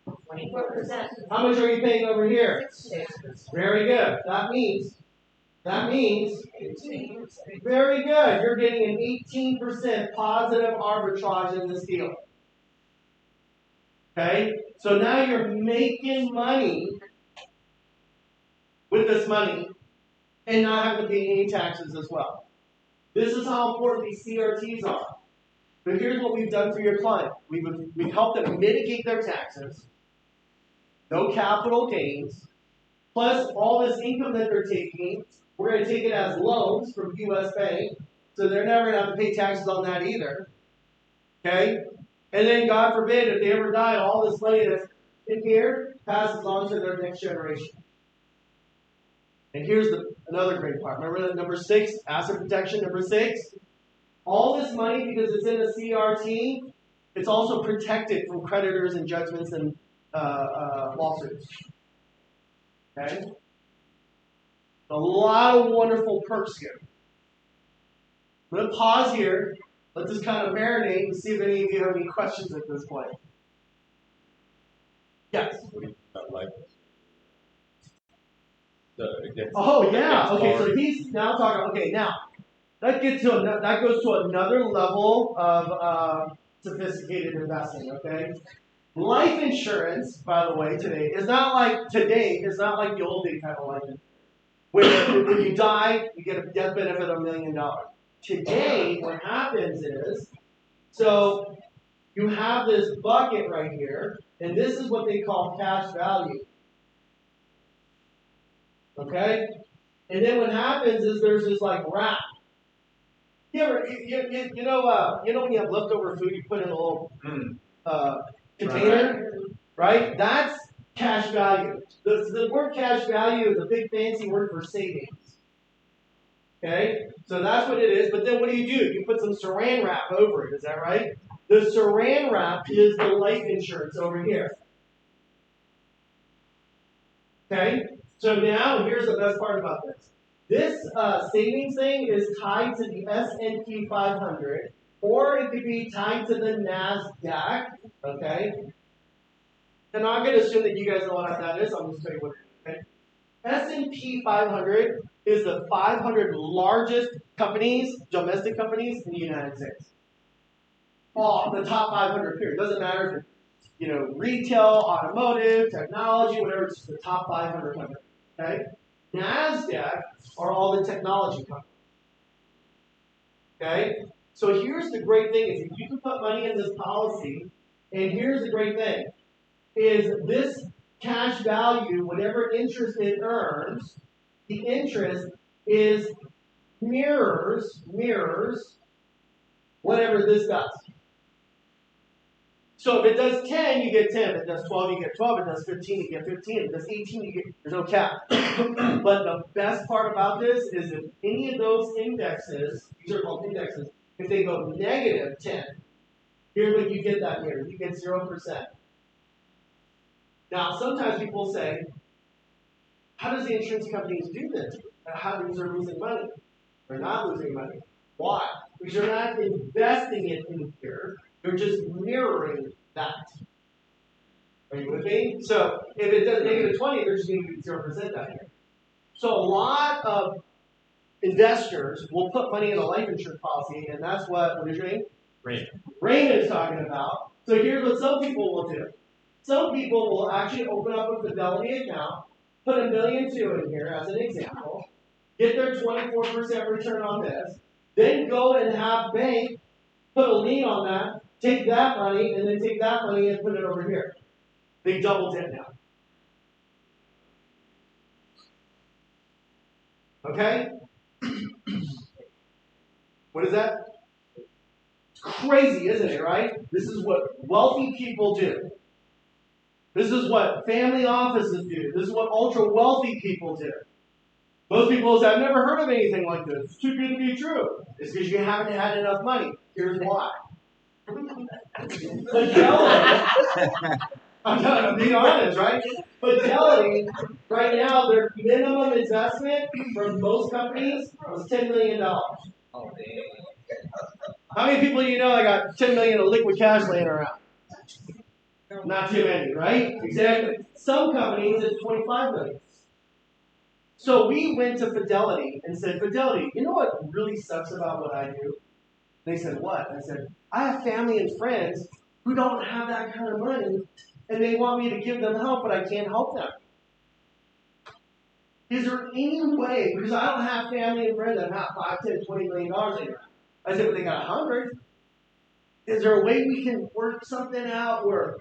24%. How much are you paying over here? 6%. Very good. That means, very good. You're getting an 18% positive arbitrage in this deal. Okay? So now you're making money with this money and not having to pay any taxes as well. This is how important these CRTs are. But here's what we've done for your client. We've helped them mitigate their taxes, no capital gains, plus all this income that they're taking, we're going to take it as loans from U.S. Bank, so they're never going to have to pay taxes on that either. Okay? And then, God forbid, if they ever die, all this money that's in here passes on to their next generation. And here's another great part. Remember that number 6, asset protection, number 6? All this money, because it's in a CRT, it's also protected from creditors and judgments and lawsuits. Okay? A lot of wonderful perks here. I'm going to pause here. Let this kind of marinate and see if any of you have any questions at this point. Yes? Oh, yeah. Okay, so he's now talking. Okay, now, that goes to another level of sophisticated investing, okay? Life insurance, by the way, today is not like the old day type of life insurance. Where when you die, you get a death benefit of $1 million. Today, what happens is, so you have this bucket right here, and this is what they call cash value. Okay? And then what happens is there's this like wrap. You know when you have leftover food, you put in a little container, right? That's cash value. The word cash value is a big fancy word for savings. Okay? So that's what it is. But then what do? You put some saran wrap over it. Is that right? The saran wrap is the life insurance over here. Okay? So now here's the best part about this. This savings thing is tied to the S&P 500, or it could be tied to the NASDAQ. Okay? And I'm going to assume that you guys know what that is. I'm just tell you what it is. Okay? S&P 500 is the 500 largest companies, domestic companies in the United States. Well, the top 500 period. Doesn't matter if it's, retail, automotive, technology, whatever. It's the top 500 companies. Okay? NASDAQ are all the technology companies. Okay? So here's the great thing is if you can put money in this policy, and here's the great thing, is this cash value, whatever interest it earns, the interest is mirrors whatever this does. So if it does 10, you get 10. If it does 12, you get 12. If it does 15, you get 15. If it does 18, you get, there's no cap. But the best part about this is if any of those indexes, these are called indexes, if they go negative 10, here's what you get that year. You get 0%. Now, sometimes people say, how does the insurance companies do this? How do they losing money? They're not losing money. Why? Because you're not investing it in here. You're just mirroring that. Are you with me? So if it does negative 20, they're just going to get 0% that year. So a lot of investors will put money in a life insurance policy, and that's what is your name? Raymond is talking about. So here's what some people will do. Some people will actually open up a Fidelity account, put $1.2 million in here as an example, get their 24% return on this, then go and have bank put a lien on that, take that money, and then take that money and put it over here. They double dip now. Okay? What is that? It's crazy, isn't it, right? This is what wealthy people do. This is what family offices do. This is what ultra wealthy people do. Most people say, I've never heard of anything like this. It's too good to be true. It's because you haven't had enough money. Here's why. Fidelity, I'm being honest, right? Fidelity, right now, their minimum investment for most companies is $10 million. How many people do you know that got $10 million of liquid cash laying around? Not too many, right? Exactly. Some companies, it's $25 million. So we went to Fidelity and said, Fidelity, you know what really sucks about what I do? They said, what? I said, I have family and friends who don't have that kind of money, and they want me to give them help, but I can't help them. Is there any way, because I don't have family and friends that have $5, $10, $20 million in there. I said, but they got 100. Is there a way we can work something out where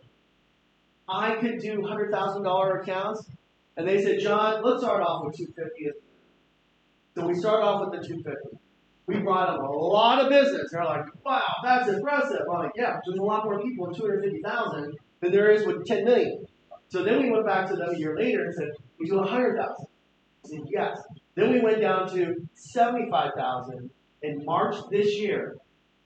I could do $100,000 accounts? And they said, John, let's start off with $250. So we started off with the $250. We brought them a lot of business. They're like, wow, that's impressive. I'm like, yeah, there's a lot more people with $250,000 than there is with $10 million. So then we went back to them a year later and said, we do $100,000. I said, yes. Then we went down to $75,000 in March this year.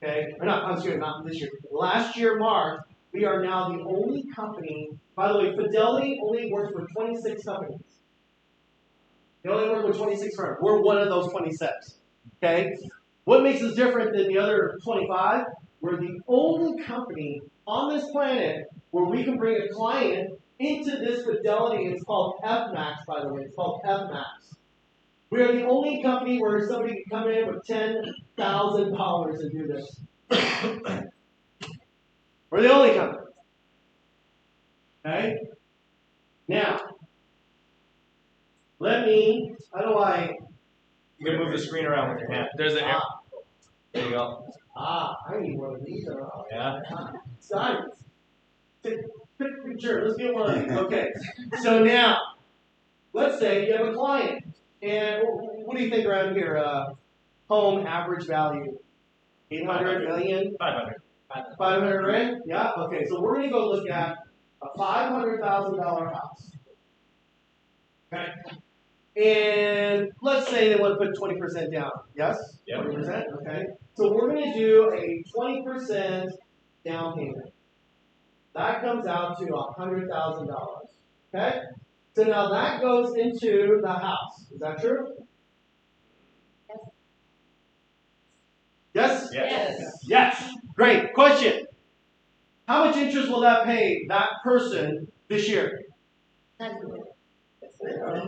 Okay, or not, I'm sorry, not this year. Last year, March, we are now the only company. By the way, Fidelity only works with 26 companies. They only work with 26 firms. We're one of those 26. Okay? What makes us different than the other 25? We're the only company on this planet where we can bring a client into this Fidelity. It's called FMAX, by the way. It's called FMAX. We are the only company where somebody can come in with $10,000 and do this. We're the only company. Okay? Now, how do I... You can move the screen around with your hand. There's an arrow. There you go. I need one of these. Yeah. Science. Sure, let's get one of these. Okay. So now, let's say you have a client. And what do you think around here? Home average value? 800 million? 500. 500 grand? Yeah? Okay, so we're going to go look at a $500,000 house. Okay. And let's say they want to put 20% down. Yes? Yep. 20%? Okay. So we're going to do a 20% down payment. That comes out to $100,000. Okay? So now that goes into the house. Is that true? Yes? Yes. Yes. Great. Question. How much interest will that pay that person this year?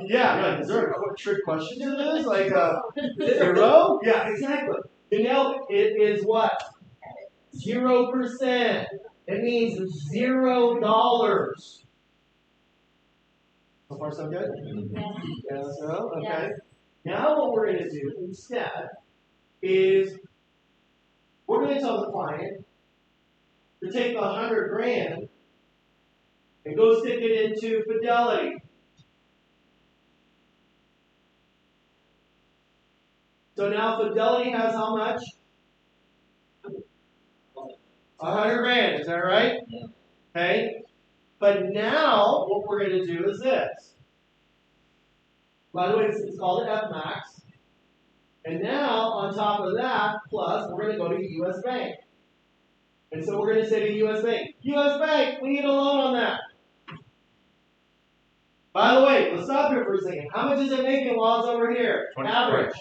Yeah, like, is there a trick question to this? Like zero? Yeah, exactly. You know, it is what? 0%. It means $0. So far, so good? Yes. So, okay. Yes. Now what we're going to do instead is we're going to tell the client to take the 100 grand and go stick it into Fidelity. So now Fidelity has how much? 100 grand, is that right? Yeah. Okay. But now what we're going to do is this. By the way, it's called an FMAX. And now on top of that, plus we're going to go to US Bank. And so we're going to say to US Bank, US Bank, we need a loan on that. By the way, let's stop here for a second. How much is it making while it's over here? 24. Average.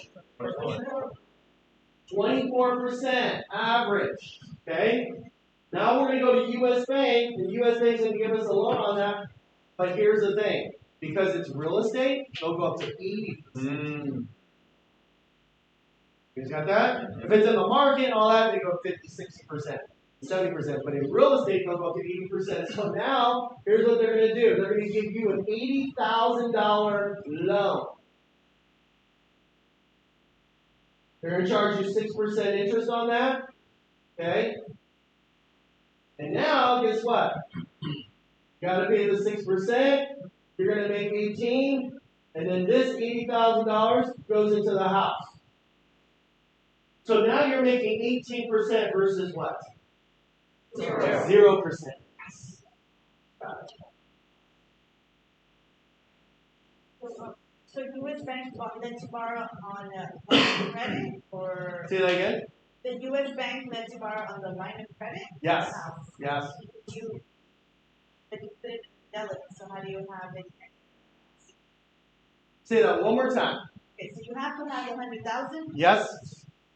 24% average. Okay? Now we're going to go to US Bank, and US Bank's going to give us a loan on that. But here's the thing. Because it's real estate, they'll go up to 80%. You guys got that? If it's in the market and all that, they go 50, 60%, 70%. But in real estate, they'll go up to 80%. So now, here's what they're going to do. They're going to give you an $80,000 loan. They're going to charge you 6% interest on that. Okay? And now, guess what? You got to pay the 6%. You're going to make 18, and then this $80,000 goes into the house. So now you're making 18% versus what? 0%. Yes. Got it. So U.S. Bank lets you borrow on line of credit, or Say that again? the U.S. Bank lets you borrow on the line of credit? Yes. House. Yes. But you put it in Fidelity, so how do you have it? Say that one more time. Okay, so you have to have 100,000. Yes.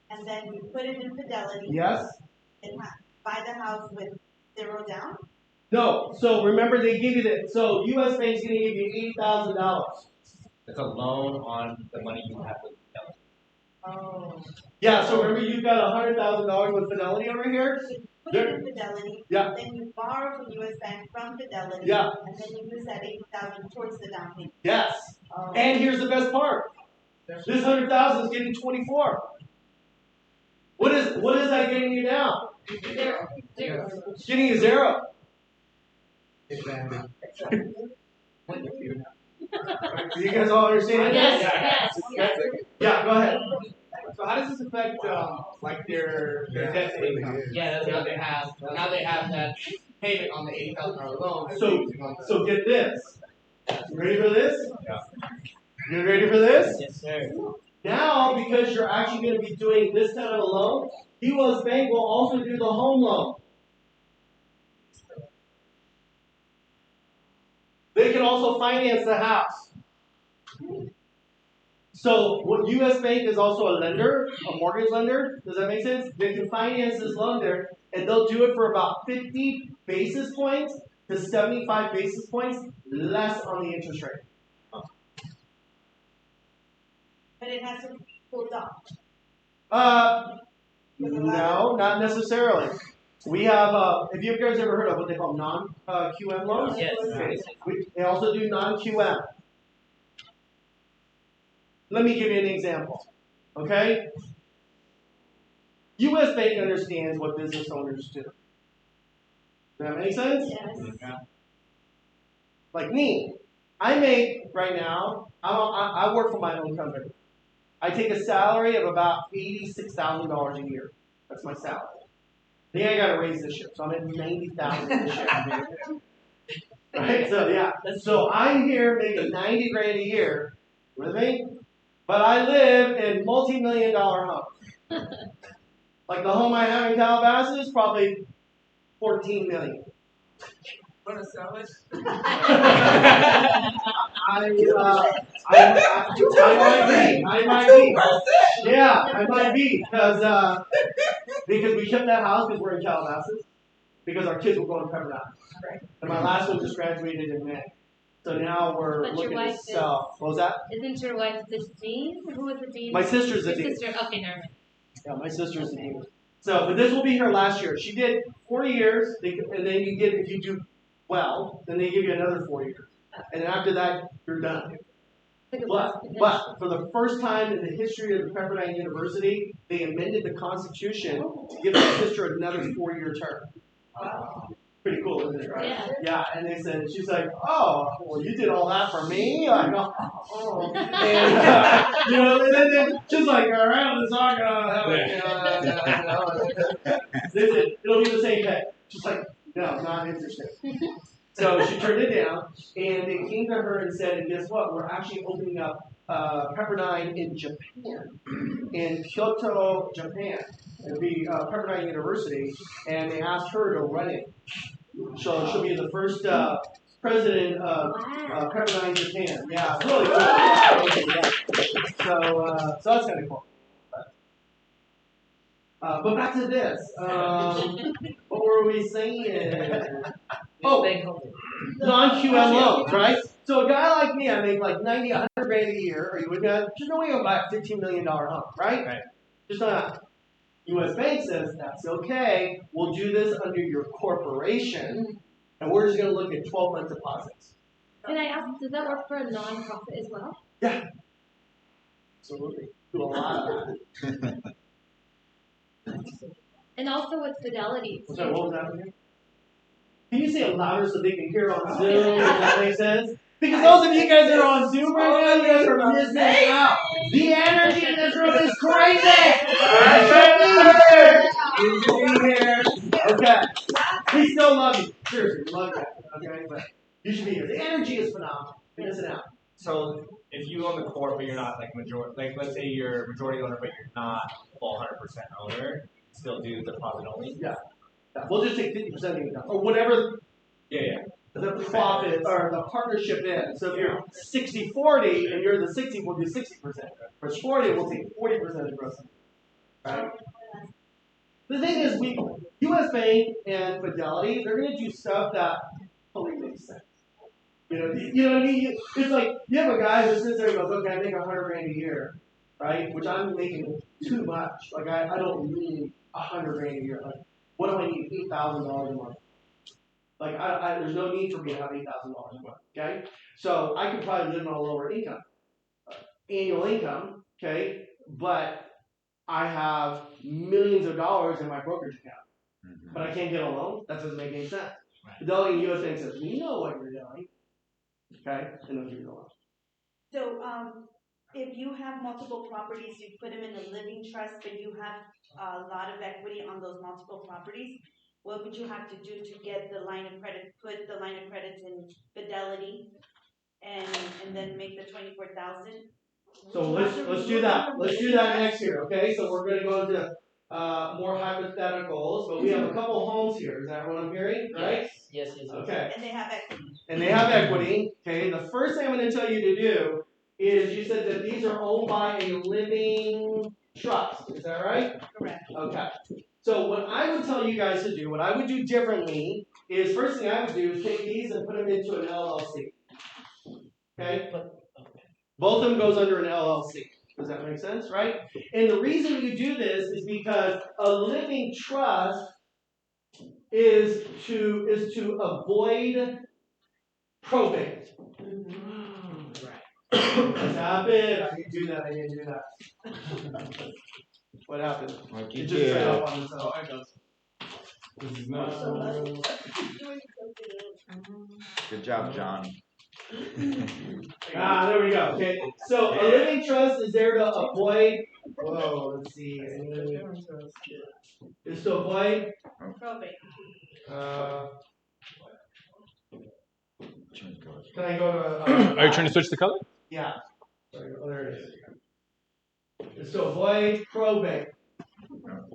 And then you put it in Fidelity. Yes. And buy the house with 0 down. No. So remember, they give you that. So U.S. Bank's going to give you $80,000. It's a loan on the money you have with Fidelity. Oh. Yeah. So remember, you've got $100,000 with Fidelity over here. So you put it in Fidelity. Yeah. Then you borrow from U.S. Bank from Fidelity. Yeah. And then you use that 80,000 towards the down payment. Yes. Oh. And here's the best part. This 100,000 is getting 24. What is that getting you now? 0. It's getting you 0. Do you guys all understand? Yes. Yeah, go ahead. So how does this affect like their debt to income? Yeah, that's now they have that payment on the $80,000 loan. So get this. You ready for this? Yeah. You ready for this? Yes, sir. Now, because you're actually going to be doing this kind of a loan, U.S. Bank will also do the home loan. They can also finance the house. So, what U.S. Bank is also a lender, a mortgage lender. Does that make sense? They can finance this loan there, and they'll do it for about 50 basis points to 75 basis points less on the interest rate. But it has to be pulled off. No, not necessarily. We have, have you guys ever heard of what they call non-QM loans? Yes. They also do non-QM. Let me give you an example. Okay? U.S. Bank understands what business owners do. Does that make sense? Yes. Yeah. Like me, I make right now, I work for my own company. I take a salary of about $86,000 a year. That's my salary. Then I got to raise this year, so I'm at $90,000 this year. Right? So yeah. So I'm here making $90 grand a year. With me? But I live in multi-million-dollar homes. Like the home I have in Calabasas is probably $14 million. Want to sell it? I might be. Yeah, I might be because we shipped that house because we're in Calabasas because our kids were going to Pepperdine. And my last one just graduated in May. So now we're But looking your to wife sell. What was that? Isn't your wife the dean? Who was the dean? My sister's the Your dean. sister. Okay, never mind. Yeah, my sister's the dean. So, but this will be her last year. She did 4 years, and then you get, if you do well, then they give you another 4 years. And then after that, you're done. But for the first time in the history of the Pepperdine University, they amended the Constitution to give my sister another 4-year term. Wow. Pretty cool, isn't it? Right? Yeah. Yeah. And they said, she's like, oh, well, you did all that for me. I go, oh. And and then she's like, all right, let's talk about They said it'll be the same pay. She's like, no, not interested. So she turned it down, and they came to her and said, and guess what? We're actually opening up Pepperdine in Japan, in Kyoto, Japan. It'll be Pepperdine University, and they asked her to run it. So she'll be the first president of Pepperdine, Japan. Yeah, it's really cool. So that's kind of cool. But back to this. What were we saying? Oh, non-QM loans, right? So a guy like me, I make like 90, 100 grand a year. Are you with me? Just no way to buy a $15 million home, right? Just not. U.S. Bank says that's okay. We'll do this under your corporation, and we're just going to look at 12-month deposits. Can I ask, does that work for a non-profit as well? Yeah, absolutely. Do a lot of that. And also with Fidelity. What was that again? Can you say it louder so they can hear on Zoom? Does that make sense? Because those of you guys that are on Zoom right now, you guys are missing out. The energy in this room is crazy! You should be here. Okay. We still love you. Seriously, we love you. Okay? But you should be here. The energy is phenomenal. You're missing out. So if you own the core, but you're not like majority, like let's say you're majority owner, but you're not full 100% owner, still do deposit only. Yeah. We'll just take 50% of the income or whatever. Yeah. The profit or the partnership is. So if you're 60-40 and you're the 60, we'll do 60%. If it's 40, we'll take 40% of the gross. Right? The thing is, U.S. Bank and Fidelity, they're going to do stuff that totally makes sense. You know what I mean? It's like you have a guy who sits there and goes, okay, I make 100 grand a year, right? Which I'm making too much. Like I don't need 100 grand a year. Like, what do I need? $8,000 a month. Like there's no need for me to have $8,000 a month. Okay, so I could probably live on a lower income, annual income. Okay, but I have millions of dollars in my brokerage account, but I can't get a loan. That doesn't make any sense. Fidelity and U.S. Bank says we know what you're doing. Okay, and they'll give you the loan. So, if you have multiple properties, you put them in a living trust, but you have a lot of equity on those multiple properties, what would you have to do to get the line of credit, put the line of credit in Fidelity, and then make the 24,000? So let's do that. Let's do that next year. Okay, so we're going to go into more hypotheticals, but we have a couple homes here. Is that what I'm hearing? Right? Yes. Okay. And they have equity. And they have equity. Okay. The first thing I'm going to tell you to do is you said that these are owned by a living trust. Is that right? Correct. Okay. So what I would tell you guys to do, what I would do differently is first thing I would do is take these and put them into an LLC. Okay? Both of them goes under an LLC. Does that make sense, right? And the reason you do this is because a living trust is to avoid probate. What's happened? I didn't do that. What happened? It just turned off on its own. This is not. Good job, John. There we go. Okay, so a living trust is there to avoid. Whoa, let's see. Is to avoid Probate. Can I go to? Are you trying to switch the color? Yeah. Sorry, there it is. It's to avoid probate. There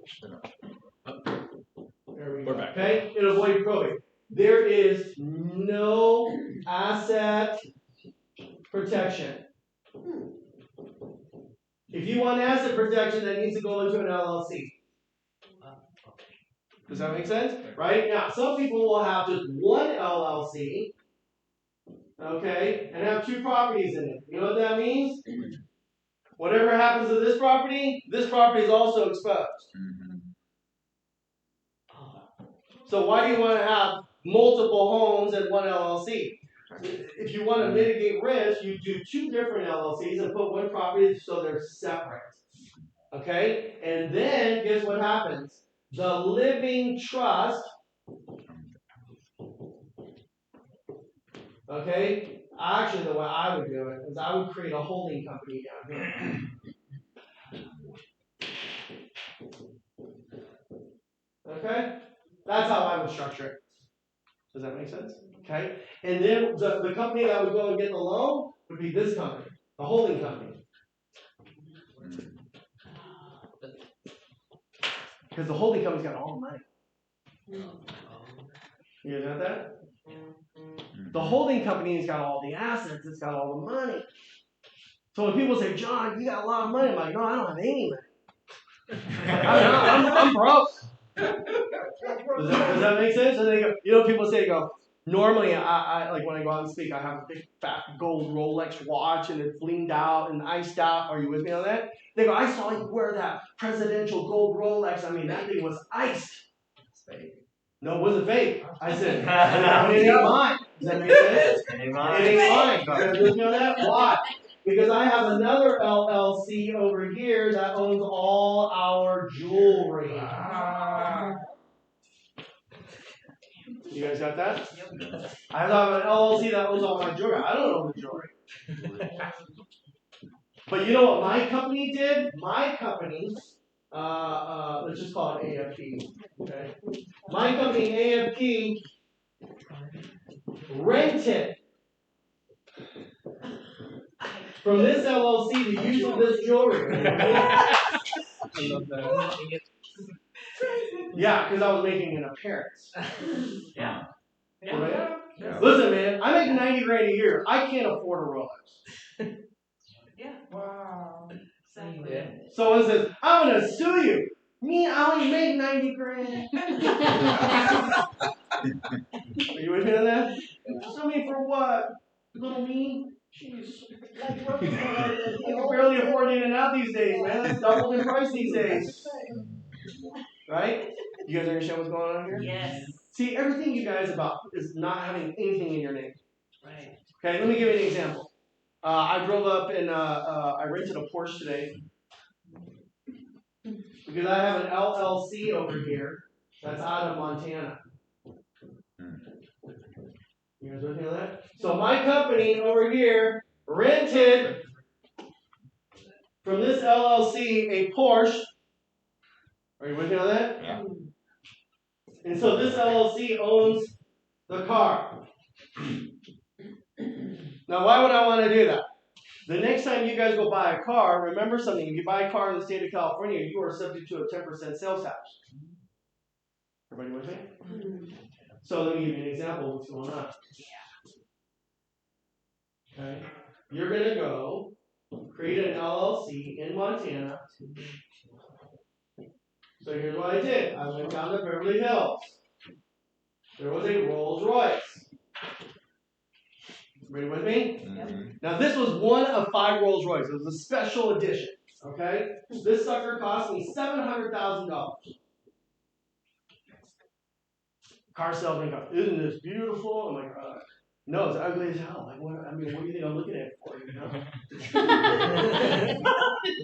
we go. We're back. Okay, to avoid probate. There is no asset protection. If you want asset protection, that needs to go into an LLC. Does that make sense? Right? Now, some people will have just one LLC, okay, and have two properties in it. You know what that means? Whatever happens to this property is also exposed. So why do you want to have multiple homes in one LLC? If you want to mitigate risk, you do two different LLCs and put one property so they're separate. Okay? And then guess what happens? The living trust Okay? Actually, the way I would do it is I would create a holding company down here. Okay? That's how I would structure it. Does that make sense? Okay? And then the company that would go and get the loan would be this company, the holding company. Because the holding company's got all the money. You guys got that? The holding company's got all the assets, it's got all the money. So when people say, John, you got a lot of money, I'm like, no, I don't have any money. I'm broke. Does that make sense? And they go, people say, normally I like when I go out and speak, I have a big fat gold Rolex watch and it's leaned out and iced out. Are you with me on that? They go, I saw you wear that presidential gold Rolex. I mean, that thing was iced. No, it wasn't fake. I said, it ain't mine. Does that make sense? It ain't mine. You guys with me on that? Why? Because I have another LLC over here that owns all our jewelry. You guys got that? I have an LLC that owns all my jewelry. I don't own the jewelry. But you know what my company did? My company, let's just call it AFP. Okay? My company, AFP, rented from this LLC the use of this jewelry. Yeah, because I was making an appearance. Yeah. Right? Yeah. Listen, man, I make 90 grand a year. I can't afford a Rolex. Yeah. Wow. Exactly. Yeah. Someone says, I'm going to sue you. Me, I only make 90 grand. Are you with me on that? Sue me for what? Little me? Jeez. You can barely afford in and out these days, man. That's doubled in price these days. Right? You guys understand what's going on here? Yes. See, everything you guys about is not having anything in your name. Right. Okay, let me give you an example. I drove up and I rented a Porsche today because I have an LLC over here that's out of Montana. You guys with me on that? So my company over here rented from this LLC a Porsche. Are you with me on that? Yeah. And so this LLC owns the car. Now, why would I want to do that? The next time you guys go buy a car, remember something. If you buy a car in the state of California, you are subject to a 10% sales tax. Everybody with me? So let me give you an example of what's going on. Okay. You're going to go create an LLC in Montana. So here's what I did. I went down to Beverly Hills. There was a Rolls Royce. Everybody with me? Mm-hmm. Now this was one of 5 Rolls Royces. It was a special edition. Okay? This sucker cost me $700,000. Car salesman goes, isn't this beautiful? I'm like, no, it's ugly as hell. Like, what do you think I'm looking at for? You know?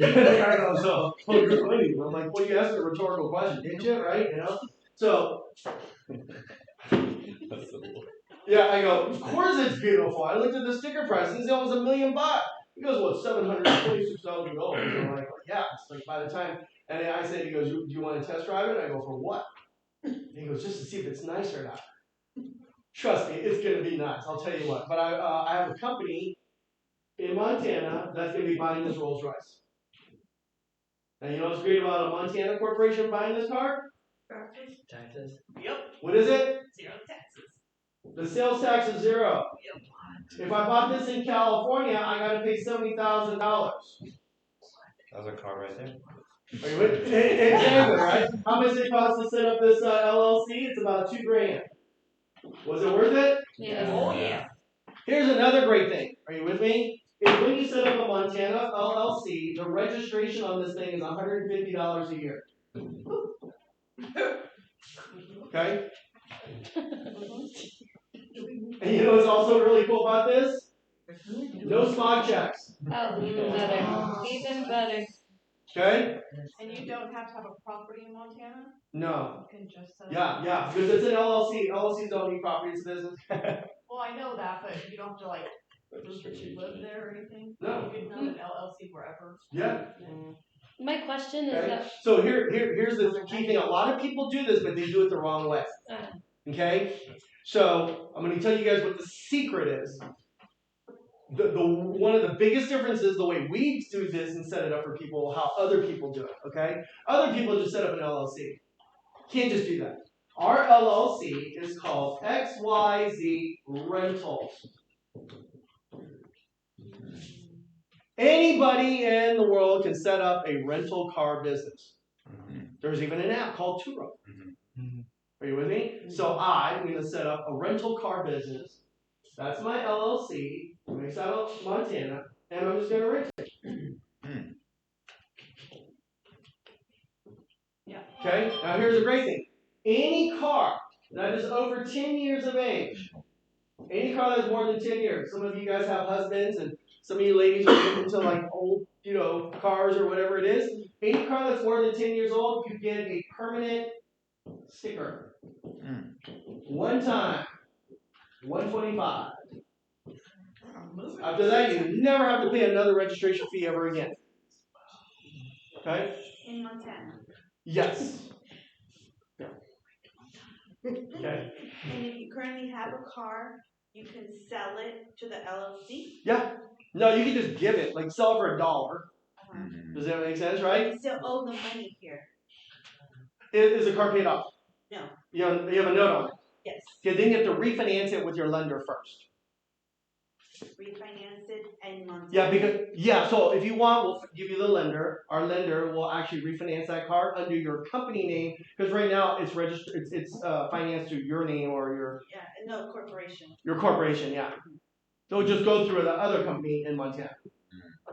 The guy goes, oh, you're funny. I'm like, well, you asked a rhetorical question, didn't you? Right? You know? So, yeah, I go, of course it's beautiful. I looked at the sticker price, and it's almost $1 million. He goes, well, $726,000. I'm like, yeah. It's like by the time, and I said, he goes, do you want to test drive it? I go, for what? And he goes, just to see if it's nice or not. Trust me, it's going to be nice. I'll tell you what. But I have a company in Montana that's going to be buying this Rolls Royce. And you know what's great about a Montana corporation buying this car? Taxes. Yep. What is it? 0 taxes. The sales tax is 0. Yep. If I bought this in California, I got to pay $70,000. That's a car right there. Are you with? Exactly, right? How much did it cost to set up this LLC? It's about $2,000. Was it worth it? Yeah. Oh, yeah. Here's another great thing. Are you with me? Is when you set up a Montana LLC, the registration on this thing is $150 a year. Okay? And you know what's also really cool about this? No smog checks. Oh, even better. Even better. Okay? And you don't have to have a property in Montana? No. You can just Yeah, because it's an LLC. LLCs don't need property, it's a business. Well, I know that, but you don't have to like Registration. live there or anything. No. You can have an LLC wherever. Yeah. My question is Okay. that. So here's the key thing. A lot of people do this, but they do it the wrong way. Okay? So I'm going to tell you guys what the secret is. The one of the biggest differences the way we do this and set it up for people, how other people do it. Okay? Other people just set up an LLC. Can't just do that. Our LLC is called XYZ Rentals. Anybody in the world can set up a rental car business. There's even an app called Turo. Are you with me? So I'm going to set up a rental car business. That's my LLC. Based out of Montana, and I'm just going to rent it. Yeah. Okay. Now here's the great thing. Any car that is over 10 years of age, any car that's more than 10 years. Some of you guys have husbands, and some of you ladies are getting into like old, cars or whatever it is. Any car that's more than 10 years old, you get a permanent sticker. One time, $125. After that, you never have to pay another registration fee ever again. Okay? In Montana. Yes. Okay. And if you currently have a car, you can sell it to the LLC. Yeah. No, you can just give it, like sell it for $1. Does that make sense, right? You still owe the money here. Is the car paid off? No. You have a note on it. Yes. Okay, then you have to refinance it with your lender first. Refinance it in Montana. So if you want, we'll give you the lender. Our lender will actually refinance that car under your company name, because right now it's registered. It's financed through your name or your corporation. Your corporation, yeah. So it'll just go through the other company in Montana.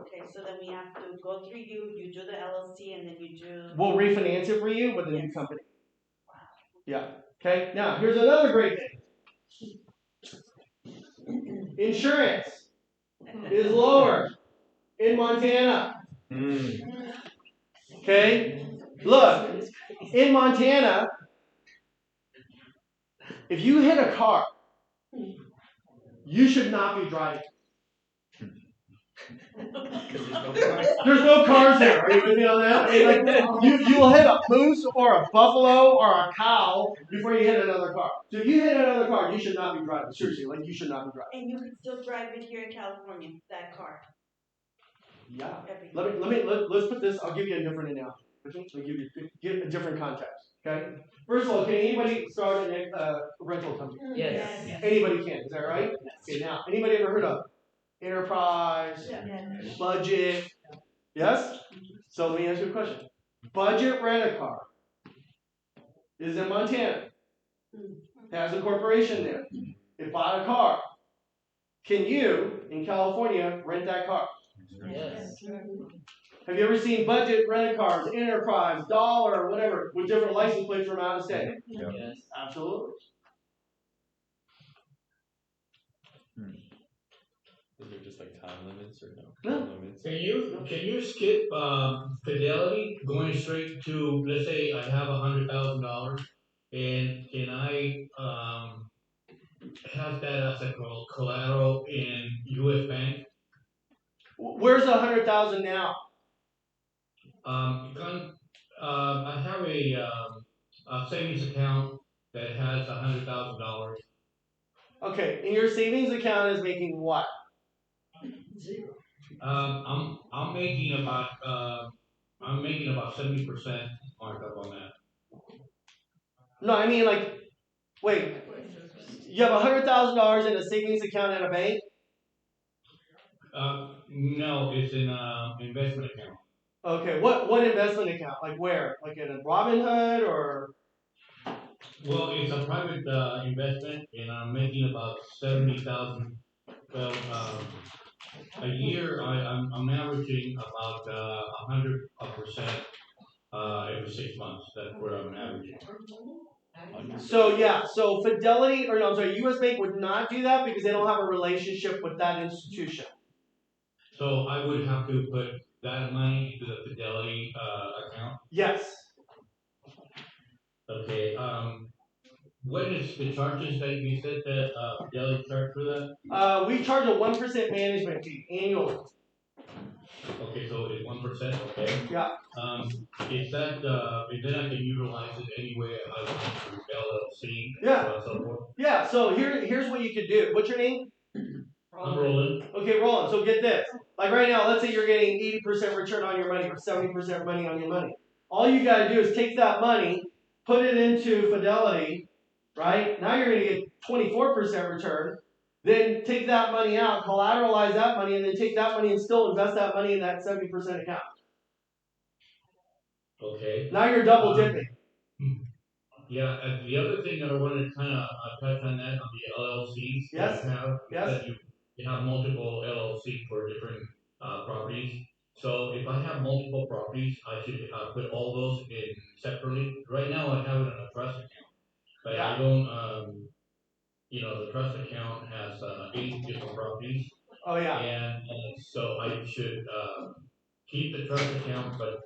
Okay, so then we have to go through you. You do the LLC, and then you do. We'll refinance it for you with a new company. Yeah. Okay. Now here's another great thing. Insurance is lower in Montana. Okay? Look, in Montana, if you hit a car, you should not be driving. There's no cars there. Are you with me on that? I mean, you will hit a moose or a buffalo or a cow before you hit another car. So if you hit another car, you should not be driving. Seriously, you should not be driving. And you can still drive it here in California, that car. Yeah. Let's put this. I'll give you a different analogy. I'll give a different context. Okay. First of all, can anybody start a rental company? Yes. Anybody can. Is that right? Okay. Now, anybody ever heard of Enterprise? Budget? Yes. So let me ask you a question. Budget Rent-A-Car is in Montana. Has a corporation there. It bought a car. Can you, in California, rent that car? Yes. Have you ever seen Budget Rent-A-Cars, Enterprise, Dollar, whatever, with different license plates from out of state? Yes. Absolutely. Is there just like time limits or no? No. Limits? Can you skip fidelity going straight to, let's say I have $100,000 and can I have that as a collateral in U.S. Bank? Where's the 100,000 now? I have a savings account that has $100,000. Okay, and your savings account is making what? I'm making about 70% markup on that. No, I mean wait. You have $100,000 in a savings account at a bank? No, it's in investment account. Okay, what investment account? Like where? Like in a Robinhood or? Well, it's a private investment, and I'm making about 70,000. Well, a year, I'm averaging about 100% every 6 months. That's where I'm averaging. So Fidelity, or no, I'm sorry, U.S. Bank would not do that because they don't have a relationship with that institution. So I would have to put that money into the Fidelity account? Yes. Okay. what is the charges that you said that Fidelity charge for that? We charge a 1% management fee annually. Okay, so it's 1%. Okay. Yeah. Is that and then I can utilize it any way I want through LLC? Yeah. So on and so forth. Yeah. So here's what you could do. What's your name? I'm Roland. Okay, Roland. So get this. Like right now, let's say you're getting 80% return on your money or 70% money on your money. All you got to do is take that money, put it into Fidelity, right? Now you're going to get 24% return. Then take that money out, collateralize that money, and then take that money and still invest that money in that 70% account. Okay. Now you're double dipping. Yeah, and the other thing that I wanted to kind of touch on that on the LLCs Yes. that you have, Yes. that you have multiple LLC for different properties. So if I have multiple properties, I should put all those in separately. Right now, I have it in a trust account, but Yeah. I don't. The trust account has 8 different properties. Oh yeah. And so I should keep the trust account, but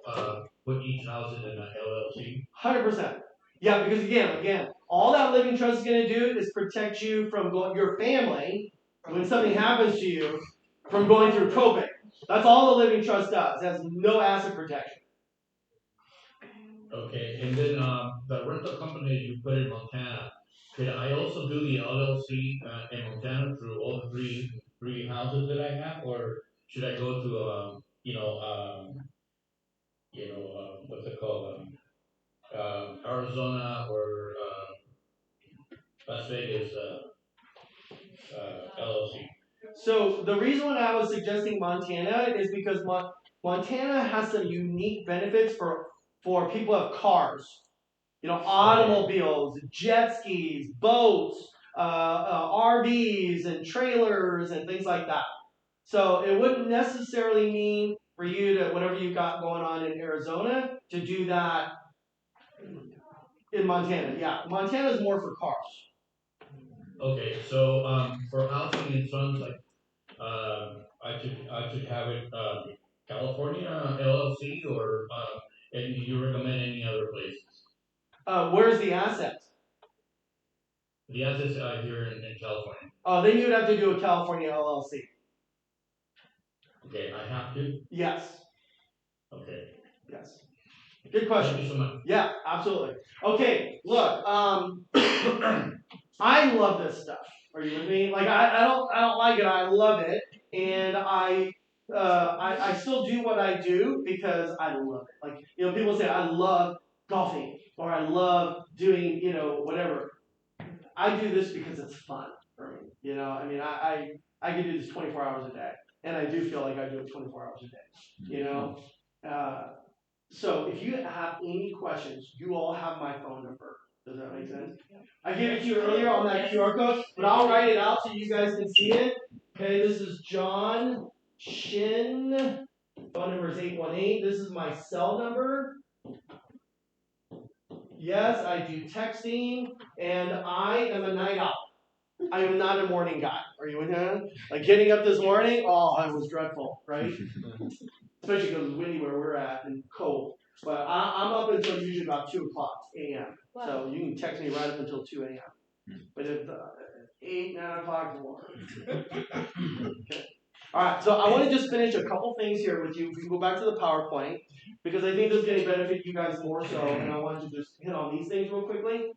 put each house in an LLC. 100%. Yeah, because again, all that living trust is going to do is protect you from your family when something happens to you from going through probate. That's all the living trust does. It has no asset protection. Okay, and then the rental company you put in Montana, could I also do the LLC in Montana through all the three houses that I have, or should I go to what's it called, Arizona or Las Vegas LLC? So the reason why I was suggesting Montana is because Montana has some unique benefits for people who have cars. Automobiles, jet skis, boats, RVs, and trailers, and things like that. So it wouldn't necessarily mean for you to, whatever you've got going on in Arizona, to do that in Montana. Yeah, Montana is more for cars. Okay, so for housing and funds, like I should have it California LLC, or and you recommend any other places? Where's the assets? The assets here in California. Oh, then you would have to do a California LLC. Okay, I have to? Yes. Okay. Yes. Good question. Thank you so much. Yeah, absolutely. Okay, look, I love this stuff. Are you with me? Like I don't like it. I love it, and I still do what I do because I love it. Like people say I love golfing or I love doing whatever. I do this because it's fun for me. I mean I can do this 24 hours a day, and I do feel like I do it 24 hours a day. So if you have any questions, you all have my phone number. Does that make sense? I gave it to you earlier on that QR code, but I'll write it out so you guys can see it. Okay, this is John Shin. Phone number is 818. This is my cell number. Yes, I do texting, and I am a night owl. I am not a morning guy. Are you with me? Like getting up this morning, it was dreadful, right? Especially because it's windy where we're at and cold. But I'm up until usually about 2 o'clock a.m. Wow. So you can text me right up until 2 a.m. But if 8, 9 o'clock, okay. All right, so I want to just finish a couple things here with you. If we can go back to the PowerPoint, because I think this is going to benefit you guys more so, and I want to just hit on these things real quickly.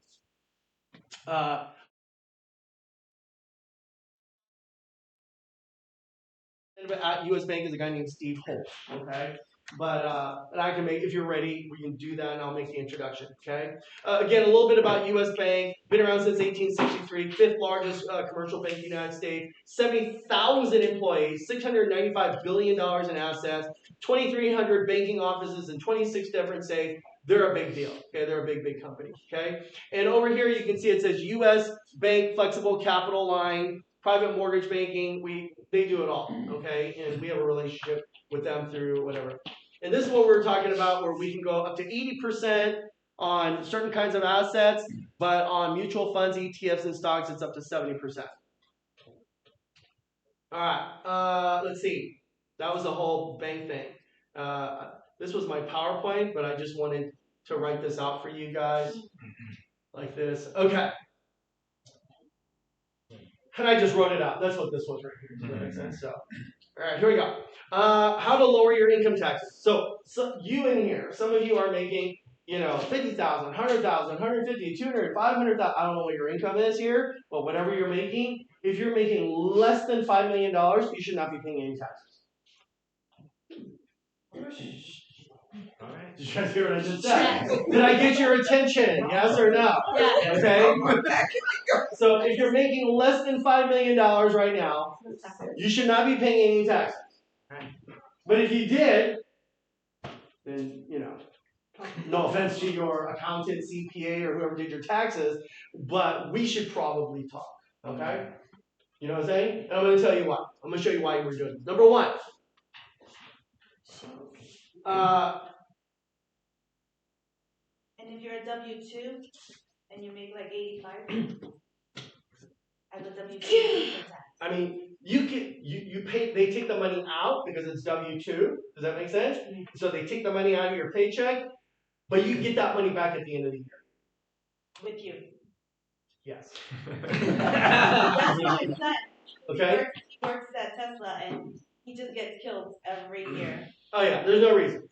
At U.S. Bank is a guy named Steve Holt, okay? But and I can make, if you're ready, we can do that, and I'll make the introduction, okay? Again, a little bit about U.S. Bank. Been around since 1863, fifth largest commercial bank in the United States. 70,000 employees, $695 billion in assets, 2,300 banking offices in 26 different states. They're a big deal, okay? They're a big company, okay? And over here you can see it says U.S. Bank Flexible Capital Line, private mortgage banking. They do it all, okay? And we have a relationship with them through whatever. And this is what we're talking about, where we can go up to 80% on certain kinds of assets, but on mutual funds, ETFs, and stocks, it's up to 70%. All right, let's see. That was the whole bank thing. This was my PowerPoint, but I just wanted to write this out for you guys like this. Okay, And I just wrote it out. That's what this was right here. Does that make sense? So, all right, here we go. How to lower your income taxes. So you in here, some of you are making, 50,000, 100,000, 150, 200, 500,000. I don't know what your income is here, but whatever you're making, if you're making less than $5 million, you should not be paying any taxes. All right. Did you guys hear what I just said? Yes. Did I get your attention? Yes or no? Yes. Okay. So if you're making less than $5 million right now, you should not be paying any taxes. But if you did, then, no offense to your accountant, CPA, or whoever did your taxes, but we should probably talk. Okay? You know what I'm saying? And I'm going to tell you why. I'm going to show you why we're doing this. Number one. And if you're a W-2 and you make like 85, as a W-2, I mean, you pay. They take the money out because it's W-2. Does that make sense? So they take the money out of your paycheck, but you get that money back at the end of the year. with you. Yes. That's what it's not. Okay. He works at Tesla and he just gets killed every year. Oh yeah. There's no reason.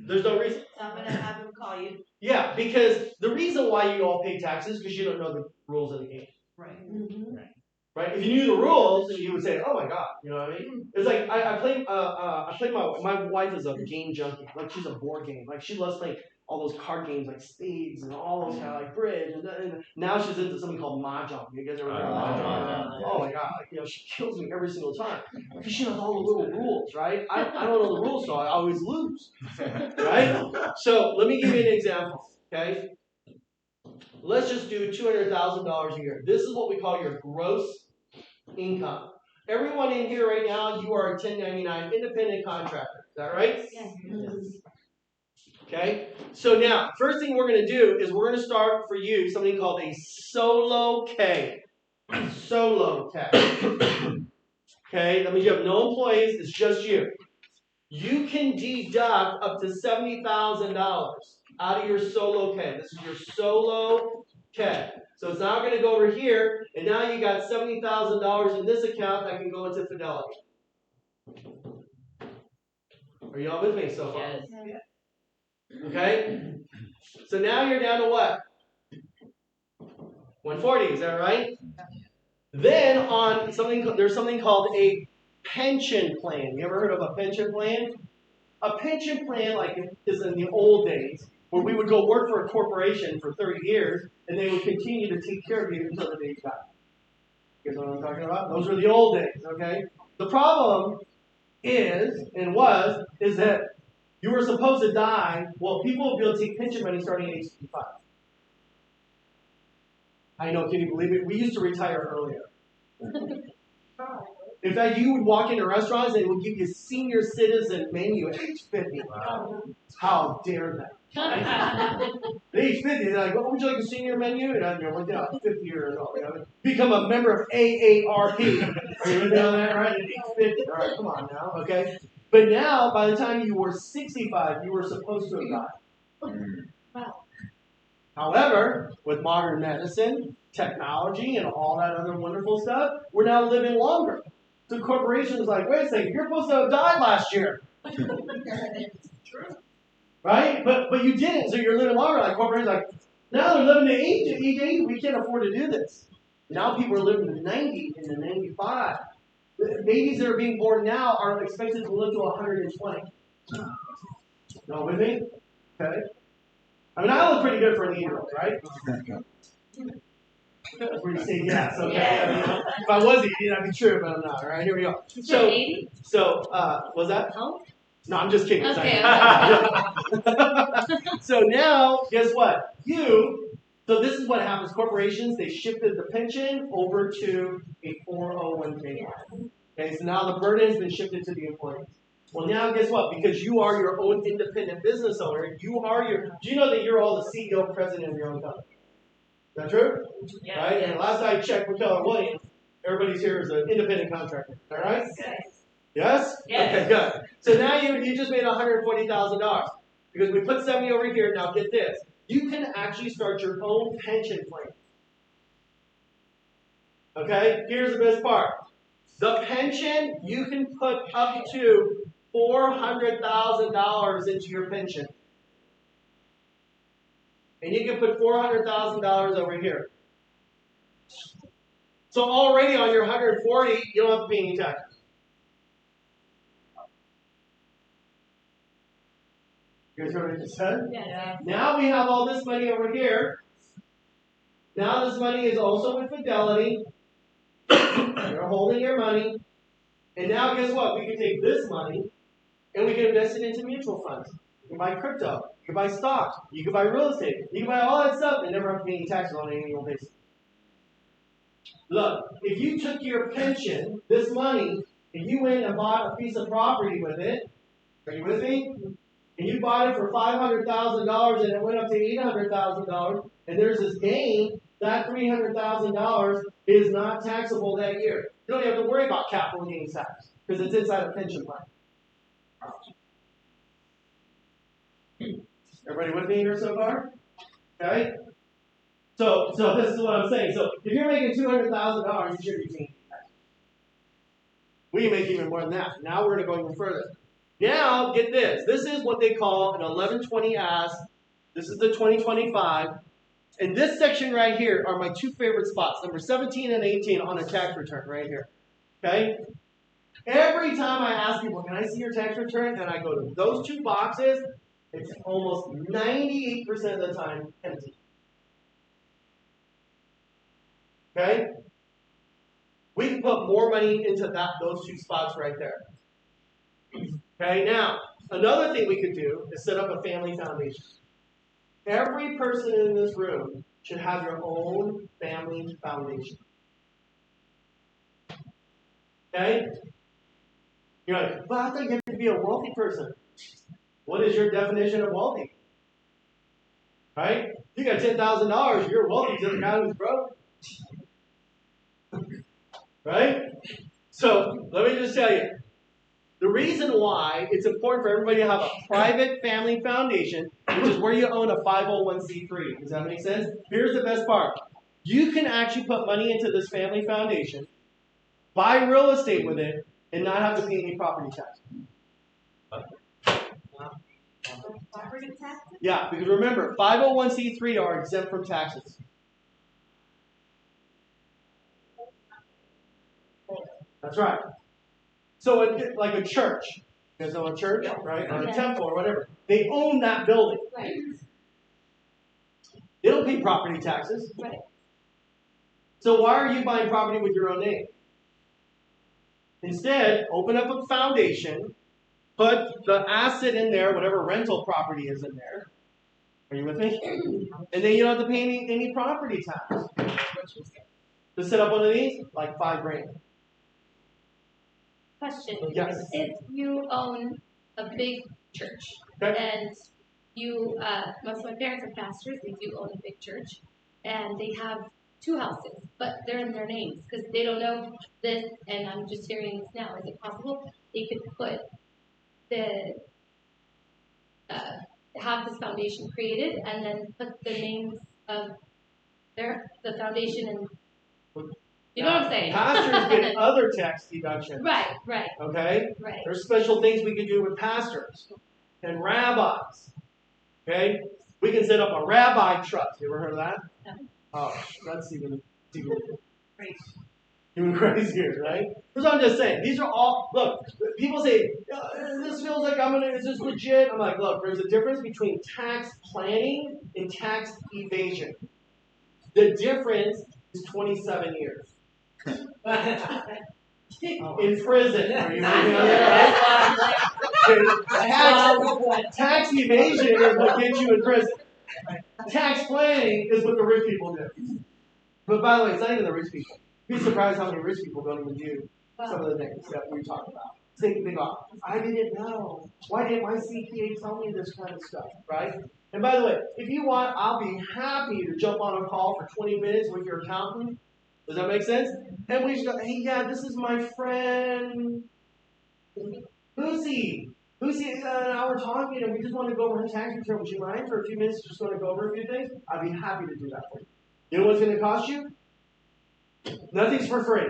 There's no reason. So I'm gonna have him call you. Yeah, because the reason why you all pay taxes is because you don't know the rules of the game. Right. Mm-hmm. Right? If you knew the rules, you would say, "Oh my God," you know what I mean? It's like I play my wife is a game junkie. Like she's a board game. Like she loves playing all those card games like spades and all those kind of like bridge. And now she's into something called mahjong. You guys ever heard of mahjong? Oh my God! Like, she kills me every single time because she knows all the little rules. Right? I don't know the rules, so I always lose. Right? So let me give you an example. Okay. Let's just do $200,000 a year. This is what we call your gross income. Everyone in here right now, you are a 1099 independent contractor. Is that right? Yes. Okay. So now, first thing we're going to do is we're going to start for you something called a solo K. Solo K. Okay. That means you have no employees. It's just you. You can deduct up to $70,000 out of your solo K. This is your solo K. So it's now going to go over here, and now you got $70,000 in this account that can go into Fidelity. Are y'all with me so far? Yes. Okay? So now you're down to what? 140, is that right? Then on there's something called a pension plan. You ever heard of a pension plan? A pension plan, like is in the old days, where we would go work for a corporation for 30 years, and they would continue to take care of you until the day you die. You guys know what I'm talking about? Those were the old days, okay? The problem is that you were supposed to die. Well, people will be able to take pension money starting at age 65. I know, can you believe it? We used to retire earlier. In fact, you would walk into restaurants and they would give you a senior citizen menu at age 50. Wow. How dare they? At age 50, they're like, "What would you like a senior menu?" And I'm like, "Yeah, 50 years old. Become a member of AARP." Are you with me on that, right? At age 50. All right, come on now, okay? But now, by the time you were 65, you were supposed to have died. However, with modern medicine, technology, and all that other wonderful stuff, we're now living longer. So corporations like, wait a second, you're supposed to have died last year. Right? But you didn't, so you're living longer. Like corporations like, now they're living to age 80, we can't afford to do this. Now people are living to 90 and to 95. The babies that are being born now are expected to live to 120. Y'all with me? Okay. I mean, I look pretty good for an 8-year-old, right? That's where you say yes, okay. Yes. I mean, if I was 80, that'd be true, but I'm not. All right, here we go. Was that? Oh. No, I'm just kidding. Okay. So now, guess what? So this is what happens. Corporations, they shifted the pension over to a 401k. Okay, so now the burden has been shifted to the employees. Well, now guess what? Because you are your own independent business owner, do you know that you're all the CEO and president of your own company? Is that true? Yeah. Right? And last I checked with Keller Williams, everybody's here is an independent contractor. All right? Yes. Yes? Yes. Okay, good. So now you just made $140,000 because we put 70 over here. Now get this. You can actually start your own pension plan. Okay, here's the best part. The pension, you can put up to $400,000 into your pension. And you can put $400,000 over here. So already on your 140, you don't have to pay any taxes. You guys heard what I just said? Yeah. Now we have all this money over here. Now this money is also with Fidelity. You're holding your money. And now guess what? We can take this money and we can invest it into mutual funds. You can buy crypto. You can buy stocks. You can buy real estate. You can buy all that stuff and never have to pay any taxes on an annual basis. Look, if you took your pension, this money, and you went and bought a piece of property with it, are you with me? And you bought it for $500,000 and it went up to $800,000, and there's this gain, that $300,000 is not taxable that year. You don't have to worry about capital gains tax because it's inside a pension plan. Everybody with me here so far? Okay? So this is what I'm saying. So if you're making $200,000, you should be paying tax. We can make even more than that. Now we're going to go even further. Now, get this. This is what they call an 1120 as. This is the 2025. And this section right here are my two favorite spots, number 17 and 18 on a tax return right here. Okay? Every time I ask people, can I see your tax return? And I go to those two boxes, it's almost 98% of the time empty. Okay? We can put more money into those two spots right there. Okay, now, another thing we could do is set up a family foundation. Every person in this room should have your own family foundation. Okay? You're like, well, I thought you have to be a wealthy person. What is your definition of wealthy? Right? If you got $10,000, you're wealthy to the guy who's broke. Right? So, let me just tell you. The reason why it's important for everybody to have a private family foundation, which is where you own a 501c3. Does that make sense? Here's the best part. You can actually put money into this family foundation, buy real estate with it, and not have to pay any property tax. Property taxes? Yeah, because remember, 501c3 are exempt from taxes. That's right. So, like a church, you guys know a church, right? Or a temple or whatever. They own that building. Right. They don't pay property taxes. Right. So why are you buying property with your own name? Instead, open up a foundation, put the asset in there, whatever rental property is in there. Are you with me? And then you don't have to pay any property tax. To set up one of these, like $5,000. Question. Yes. If you own a big church and you, most of my parents are pastors, they do own a big church, and they have 2 houses, but they're in their names because they don't know this, and I'm just hearing this now. Is it possible they could put have this foundation created and then put the names of the foundation and you know what I'm saying? Pastors get other tax deductions. Right. Okay? Right. There's special things we can do with pastors and rabbis. Okay? We can set up a rabbi trust. You ever heard of that? No. Oh, that's even crazier, right? Because I'm just saying, these are all, look, people say, this feels like is this legit? I'm like, look, there's a difference between tax planning and tax evasion. The difference is 27 years. In prison. Are you moving on that? Tax evasion is what gets you in prison. Tax planning is what the rich people do. But by the way, it's not even the rich people. You'd be surprised how many rich people don't even do some of the things that we talk about. They go, I didn't know. Why didn't my CPA tell me this kind of stuff, right? And by the way, if you want, I'll be happy to jump on a call for 20 minutes with your accountant. Does that make sense? And we just go, hey, yeah, this is my friend Lucy. Lucy and I were talking, and we just want to go over her tax return. Would you mind for a few minutes just going to go over a few things? I'd be happy to do that for you. You know what's going to cost you? Nothing's for free.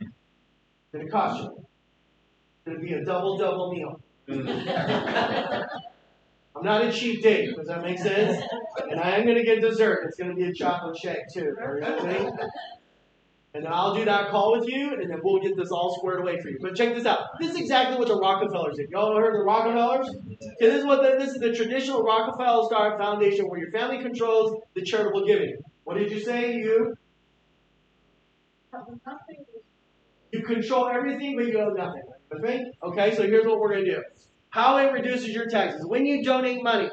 It's going to cost you. It's going to be a double meal. I'm not a cheap date. Does that make sense? And I am going to get dessert. It's going to be a chocolate shake too. Are you with me? And then I'll do that call with you, and then we'll get this all squared away for you. But check this out. This is exactly what the Rockefellers did. Y'all heard of the Rockefellers? Okay, this is the traditional Rockefeller Star Foundation where your family controls the charitable giving. What did you say? You control everything, but you owe nothing. Okay, so here's what we're going to do. How it reduces your taxes. When you donate money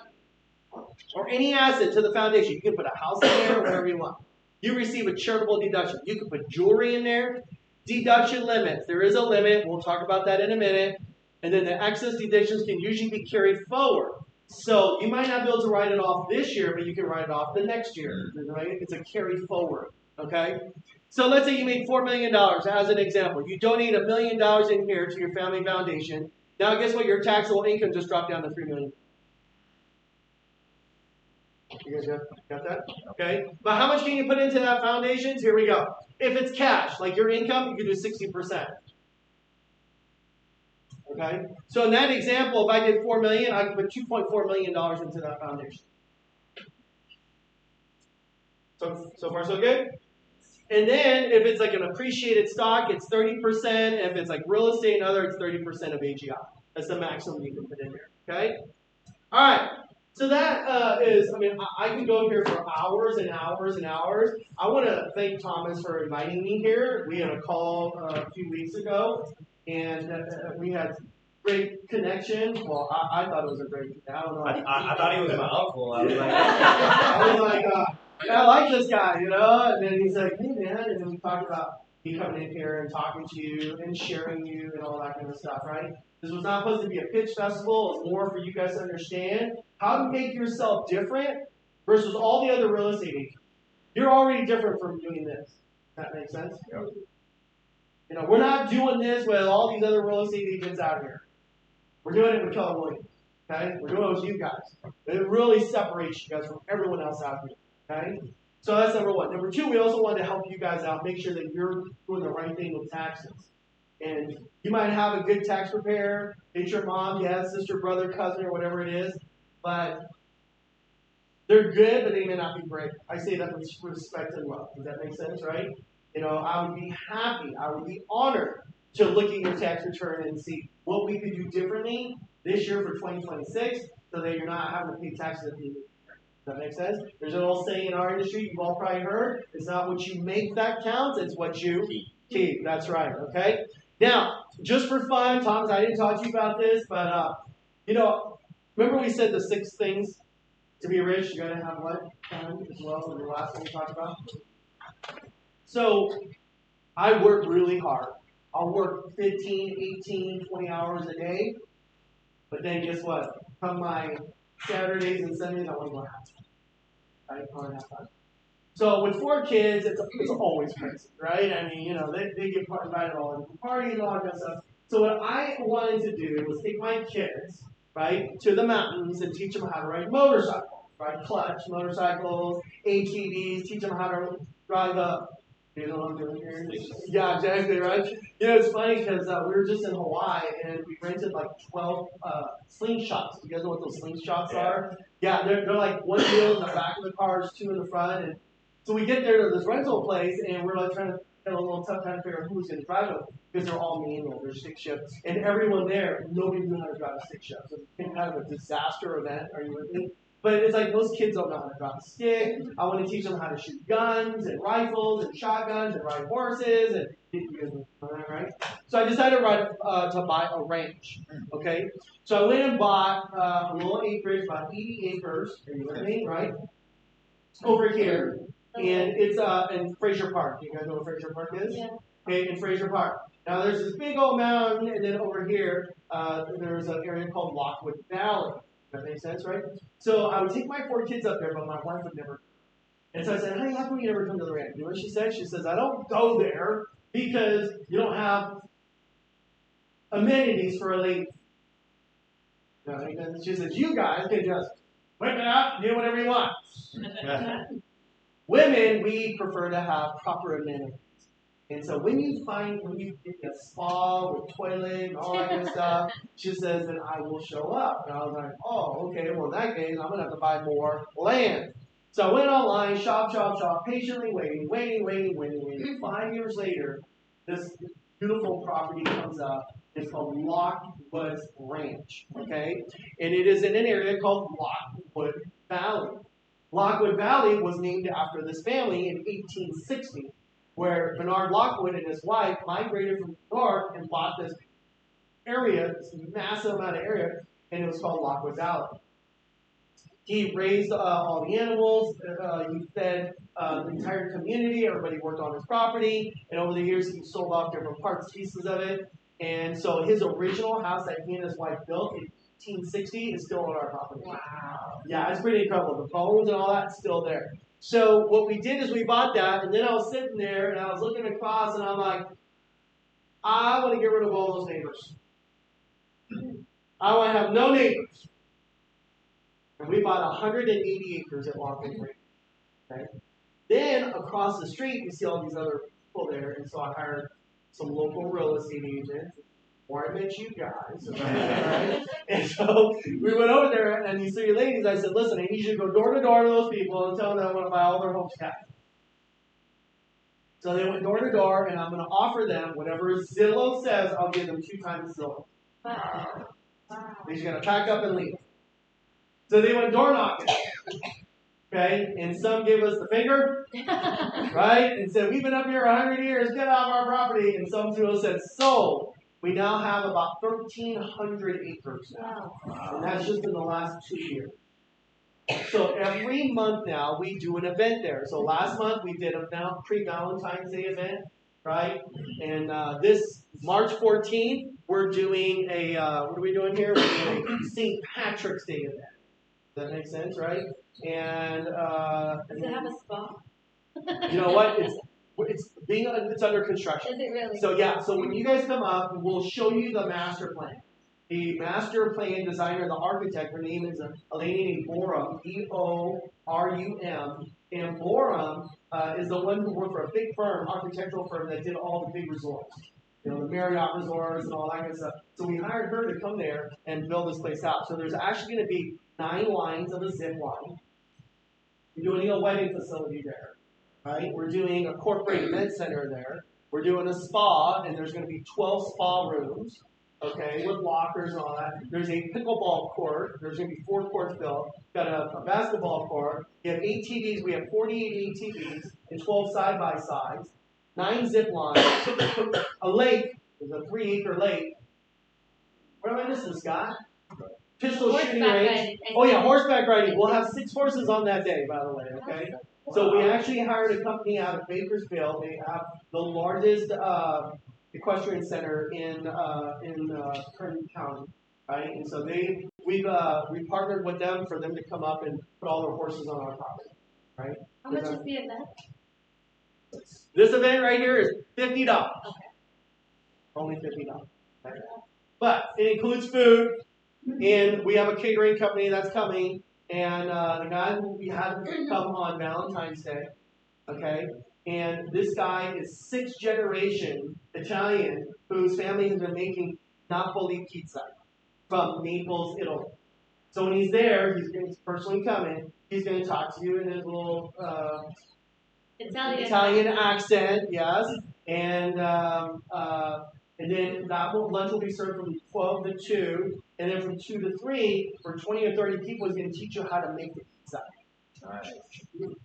or any asset to the foundation, you can put a house in there or whatever you want. You receive a charitable deduction. You can put jewelry in there. Deduction limits. There is a limit. We'll talk about that in a minute. And then the excess deductions can usually be carried forward. So you might not be able to write it off this year, but you can write it off the next year. Right? It's a carry forward. Okay? So let's say you made $4 million as an example. You donate $1 million in here to your family foundation. Now guess what? Your taxable income just dropped down to $3 million. You guys got that? Okay. But how much can you put into that foundation? Here we go. If it's cash, like your income, you can do 60%. Okay. So in that example, if I did $4 million, I can put $2.4 million into that foundation. So far, so good? And then if it's like an appreciated stock, it's 30%. If it's like real estate and other, it's 30% of AGI. That's the maximum you can put in there. Okay? All right. So that is, I could go here for hours and hours and hours. I want to thank Thomas for inviting me here. We had a call a few weeks ago, and we had great connection. Well, I thought it was a great connection. I don't know. I thought he was my uncle. I was like, I like this guy, you know? And then he's like, hey, man. And then we talked about me coming in here and talking to you and sharing you and all that kind of stuff, right? This was not supposed to be a pitch festival. It's more for you guys to understand how to make yourself different versus all the other real estate agents. You're already different from doing this. Does that make sense? Yep. You know, we're not doing this with all these other real estate agents out here. We're doing it with Keller Williams. Okay? We're doing it with you guys. It really separates you guys from everyone else out here. Okay? So that's number one. Number two, we also want to help you guys out, make sure that you're doing the right thing with taxes. And you might have a good tax preparer. It's your mom, sister, brother, cousin, or whatever it is. But they're good, but they may not be great. I say that with respect and love. Does that make sense, right? You know, I would be happy, I would be honored to look at your tax return and see what we could do differently this year for 2026 so that you're not having to pay taxes at the end of the year. Does that make sense? There's an old saying in our industry, you've all probably heard, it's not what you make that counts, it's what you keep. That's right, okay? Now, just for fun, Thomas, I didn't talk to you about this, but, remember we said the 6 things to be rich, you gotta have what? Time as well, in the last one we talked about. So, I work really hard. I'll work 15, 18, 20 hours a day. But then guess what? Come my Saturdays and Sundays, I want to go out. I don't have time. So with 4 kids, it's always crazy, right? I mean, they get invited all into parties and all that kind of stuff. So what I wanted to do was take my kids, right, to the mountains and teach them how to ride motorcycles, right? Clutch motorcycles, ATVs, teach them how to drive up. You know what I'm doing here? Yeah, exactly, right? It's funny because we were just in Hawaii and we rented like 12 slingshots. You guys know what those slingshots are? Yeah, they're like one wheel in the back of the cars, 2 in the front. And so we get there to this rental place and we're like trying to have a little tough time to figure out who's going to drive them because they're all manual, they're stick shift. And everyone there, nobody knew how to drive a stick shift. So it's been kind of a disaster event. Are you with me? But it's like those kids don't know how to drive a stick. I want to teach them how to shoot guns and rifles and shotguns and ride horses and right. So I decided to buy a ranch. Okay. So I went and bought a little acreage, about 80 acres. Are you with me? Right. Over here, and it's in Fraser Park. You guys know what Fraser Park is? Yeah. Okay, in Fraser Park. Now there's this big old mountain, and then over here there's an area called Lockwood Valley. That makes sense, right? So I would take my 4 kids up there, but my wife would never. And so I said, honey, how come you never come to the ranch? You know what she said? She says, I don't go there because you don't have amenities for a lady. And she says, you guys can just whip it out, do whatever you want. Women, we prefer to have proper amenities. And so when you get a spa with toilet and all that good stuff, she says, then I will show up. And I was like, oh, okay, well in that case, I'm gonna have to buy more land. So I went online, shop, patiently waiting. 5 years later, this beautiful property comes up. It's called Lockwood Ranch, okay? And it is in an area called Lockwood Valley. Lockwood Valley was named after this family in 1860, where Bernard Lockwood and his wife migrated from New York and bought this area, this massive amount of area, and it was called Lockwood Valley. He raised all the animals. He fed the entire community. Everybody worked on his property. And over the years, he sold off different parts, pieces of it. And so his original house that he and his wife built in 1860 is still on our property. Wow. Yeah, it's pretty incredible. The bones and all that's still there. So what we did is we bought that. And then I was sitting there and I was looking across and I'm like, I want to get rid of all those neighbors. I want to have no neighbors. And we bought 180 acres at Lockwood Ranch. Okay? Then across the street, you see all these other people there, and so I hired some local real estate agents. Before I met you guys, right? And so we went over there, and these three ladies, I said, "Listen, I need you to go door to door to those people and tell them that I want to buy all their homes cash." So they went door to door, and I'm going to offer them whatever Zillow says. I'll give them 2 times Zillow. Wow. They're just going to pack up and leave. So they went door knocking, okay? And some gave us the finger, right? And said, we've been up here 100 years, get out of our property. And some people said, sold. We now have about 1,300 acres now. Wow. And that's just in the last 2 years. So every month now, we do an event there. So last month, we did a pre-Valentine's Day event, right? And this March 14th, we're doing a, what are we doing here? We're doing a St. Patrick's Day event. Does that make sense, right? And does it have a spa? You know what? It's under construction. Is it really? So yeah. So when you guys come up, we'll show you the master plan. The master plan designer, the architect, her name is a lady named Borum, B-O-R-U-M, and Borum is the one who worked for a big firm, architectural firm that did all the big resorts. You know, the Marriott resorts and all that kind of stuff. So we hired her to come there and build this place out. So there's actually going to be 9 lines of a zip line. We're doing a wedding facility there, right? We're doing a corporate event center there. We're doing a spa, and there's going to be 12 spa rooms, okay, with lockers and all that. There's a pickleball court. There's going to be 4 courts built. Got a basketball court. We have ATVs. We have 48 ATVs and 12 side-by-sides. 9 zip lines. A lake. There's a 3-acre lake. What am I missing, Scott? Pistol shooting range. Oh yeah, horseback riding. We'll have 6 horses on that day, by the way. Okay. So we actually hired a company out of Bakersfield. They have the largest equestrian center in Kern County, right? And so we partnered with them for them to come up and put all their horses on our property, right? How much is the event? This event right here is $50. Okay. Only $50. Okay. But it includes food. And we have a catering company that's coming, and the guy who we had come on Valentine's Day, okay? And this guy is 6th generation Italian whose family has been making Napoli pizza from Naples, Italy. So when he's there, he's going to personally come in. He's going to talk to you in his little Italian accent, yes. And then lunch will be served from 12 to 2. And then from 2 to 3, for 20 or 30 people, he's going to teach you how to make the pizza. Nice. You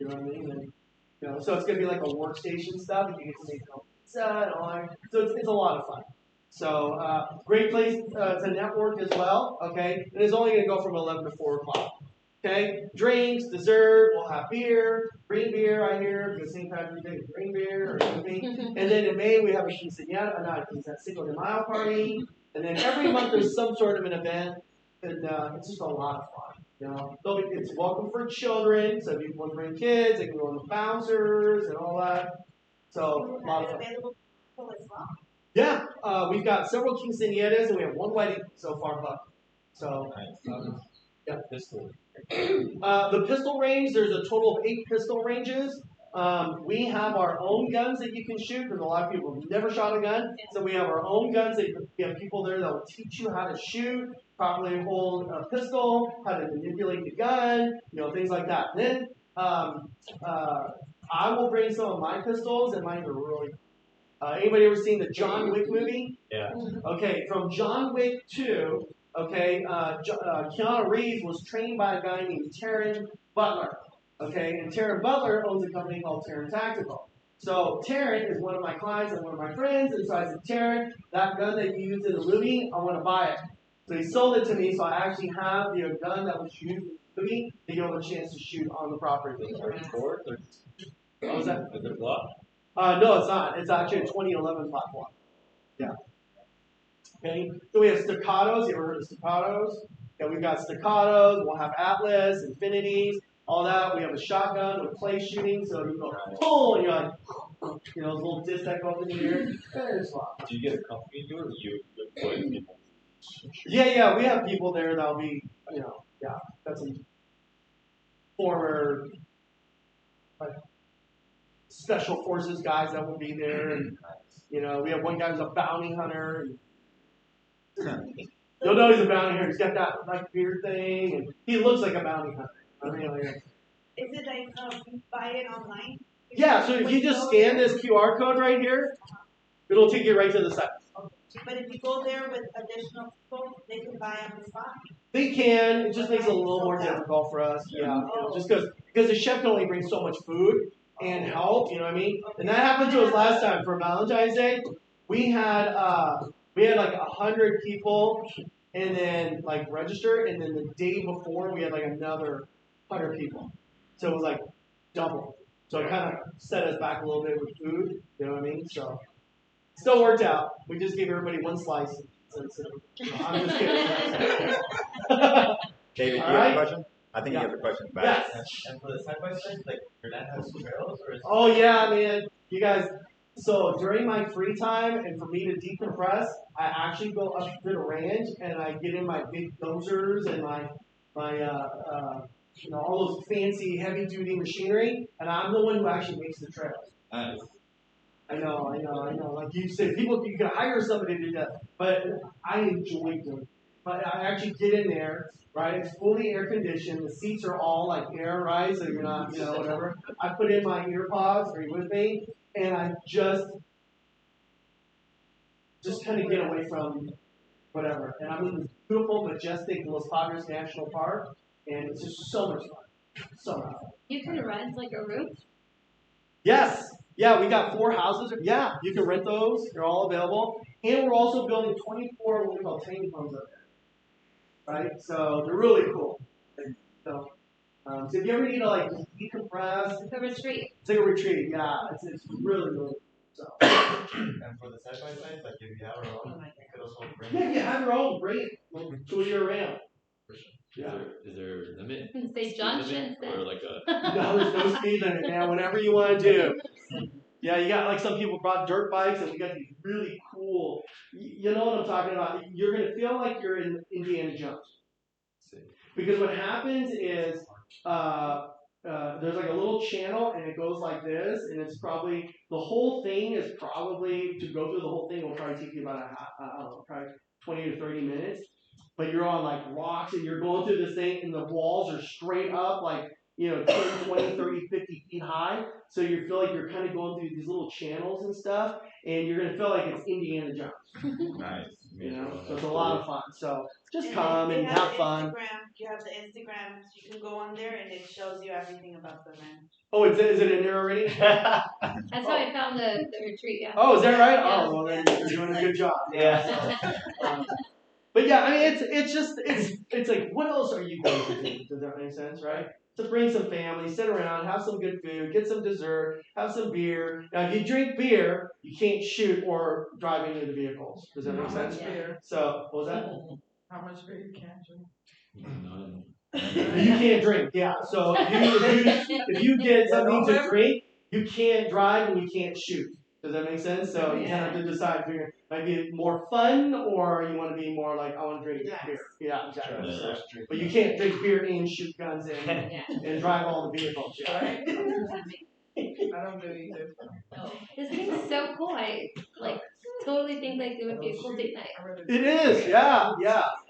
know what I mean? And, you know, so it's going to be like a workstation stuff. You get to make your own pizza and all that. So it's a lot of fun. So great place to network as well. Okay, and it's only going to go from 11 to 4 o'clock. Okay, drinks, dessert, we'll have beer, green beer right here, because St. Patrick's Day, green beer or something. And then in May, we have a quinceañera, not a quinceañera, Cinco de Mayo party. And then every month, there's some sort of an event, and it's just a lot of fun. You know, it's welcome for children, so if you want to bring kids, they can go on the bouncers and all that. So, a lot of fun. Available as well. Yeah, we've got several quinceañeras, and we have 1 wedding so far booked. So, yeah. Pistol. The pistol range, there's a total of 8 pistol ranges. We have our own guns that you can shoot because a lot of people have never shot a gun. So we have our own guns that we have people there that will teach you how to shoot, properly hold a pistol, how to manipulate the gun, things like that. Then I will bring some of my pistols, and mine are really. Anybody ever seen the John Wick movie? Yeah. Okay, from John Wick 2, okay, Keanu Reeves was trained by a guy named Taron Butler. Okay, and Taron Butler owns a company called Taron Tactical. So Taron is one of my clients and one of my friends, and so I said, Taron, that gun that you used in the movie, I want to buy it. So he sold it to me, so I actually have the gun that was used in the movie that you have a chance to shoot on the property. What was that? Is it blocked? No, it's not. It's actually a 2011 platform. Yeah. Okay. So we have staccatos. You ever heard of staccatos? Yeah, we've got staccatos. We'll have Atlas, Infinities, all that. We have a shotgun with play shooting, so you go, oh, and you're like, those little discs that go up in the air. Do you get a company to do it, or you employ people? Yeah. We have people there that'll be, got some former special forces guys that will be there, and we have one guy who's a bounty hunter. You'll know he's a bounty hunter. He's got that beard thing, and he looks like a bounty hunter. Is it like you buy it online? Yeah, so if you just scan this QR code right here, it'll take you right to the site. But if you go there with additional people, they can buy on the spot. They can. It just makes it a little more difficult for us. Yeah, just because the chef can only bring so much food and help. You know what I mean? And that happened to us last time for Valentine's Day. We had like 100 people, and then register, and then the day before we had another 100 people. So it was double. So it kind of set us back a little bit with food. You know what I mean? So still worked out. We just gave everybody one slice. I'm just kidding. David, you All have right? a question? I think you have a question back. Yes. And for the side by side, your dad has trails, or is Oh yeah, man. You guys. So during my free time and for me to decompress, I actually go up to the ranch and I get in my big dozers and my all those fancy heavy duty machinery, and I'm the one who actually makes the trails. Nice. I know. Like you said, you can hire somebody to do that, but I enjoy doing it. But I actually get in there, right? It's fully air conditioned. The seats are all air, right? So you're not, whatever. I put in my ear pods. Are you with me? And I just kind of get away from whatever. And I'm in this beautiful, majestic Los Padres National Park, and it's just so much fun. So much fun. You can rent a room? Yes. Yeah, we got 4 houses. Yeah, you can rent those. They're all available. And we're also building 24 what we call tiny homes up there. Right? So they're really cool. So if you ever need to just decompress. It's a retreat. It's like a retreat, yeah. It's really, really so. And for the side by sides, if you have your own, you could also bring. Yeah, you have your own. Bring it. 2 year round. Yeah. Is there a limit? Say John Shin said. Or No, there's no speed limit, man. Whatever you want to do. Yeah, you got some people brought dirt bikes, and we got these really cool. You know what I'm talking about? You're gonna feel like you're in Indiana Jones. Because what happens is there's a little channel, and it goes like this, and it's probably the whole thing is probably to go through the whole thing will probably take you about probably 20 to 30 minutes. But you're on rocks, and you're going through this thing, and the walls are straight up 10, 20, 30, 50 feet high. So you feel like you're kind of going through these little channels and stuff, and you're going to feel like it's Indiana Jones. Nice. So it's a lot of fun. So just come they and have fun. You have the Instagram, so you can go on there, and it shows you everything about the ranch. Oh, is it in there already? That's how I found the retreat, yeah. Oh, is that right? Yeah. Oh, well, then you're doing a good job. Yeah. But yeah, I mean, it's like, what else are you going to do? Does that make sense, right? To bring some family, sit around, have some good food, get some dessert, have some beer. Now, if you drink beer, you can't shoot or drive into the vehicles. Does that make sense? Yeah. So, what was that? How much beer you can't drink? None. You can't drink, yeah. So if you get something to drink, you can't drive and you can't shoot. Does that make sense? So you kind of have to decide if you're might be more fun or you want to be more I want to drink beer. Yeah, exactly. So, but you can't drink beer and shoot guns and drive all the vehicles. Yeah. I don't do it either. This seems so cool. I totally think it would be a cool date night. It is, yeah.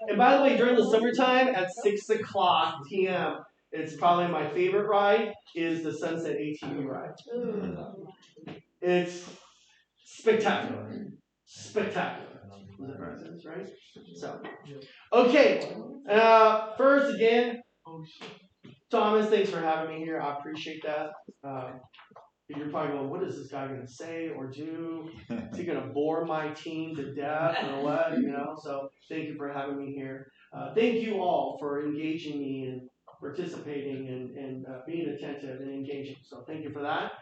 And by the way, during the summertime at 6:00 p.m., it's probably my favorite ride is the Sunset ATV ride. It's spectacular. Spectacular. Does that make sense, right? So, okay. First, again, Thomas, thanks for having me here. I appreciate that. You're probably going, what is this guy going to say or do? Is he going to bore my team to death or what? So thank you for having me here. Thank you all for engaging me and participating and being attentive and engaging. So thank you for that.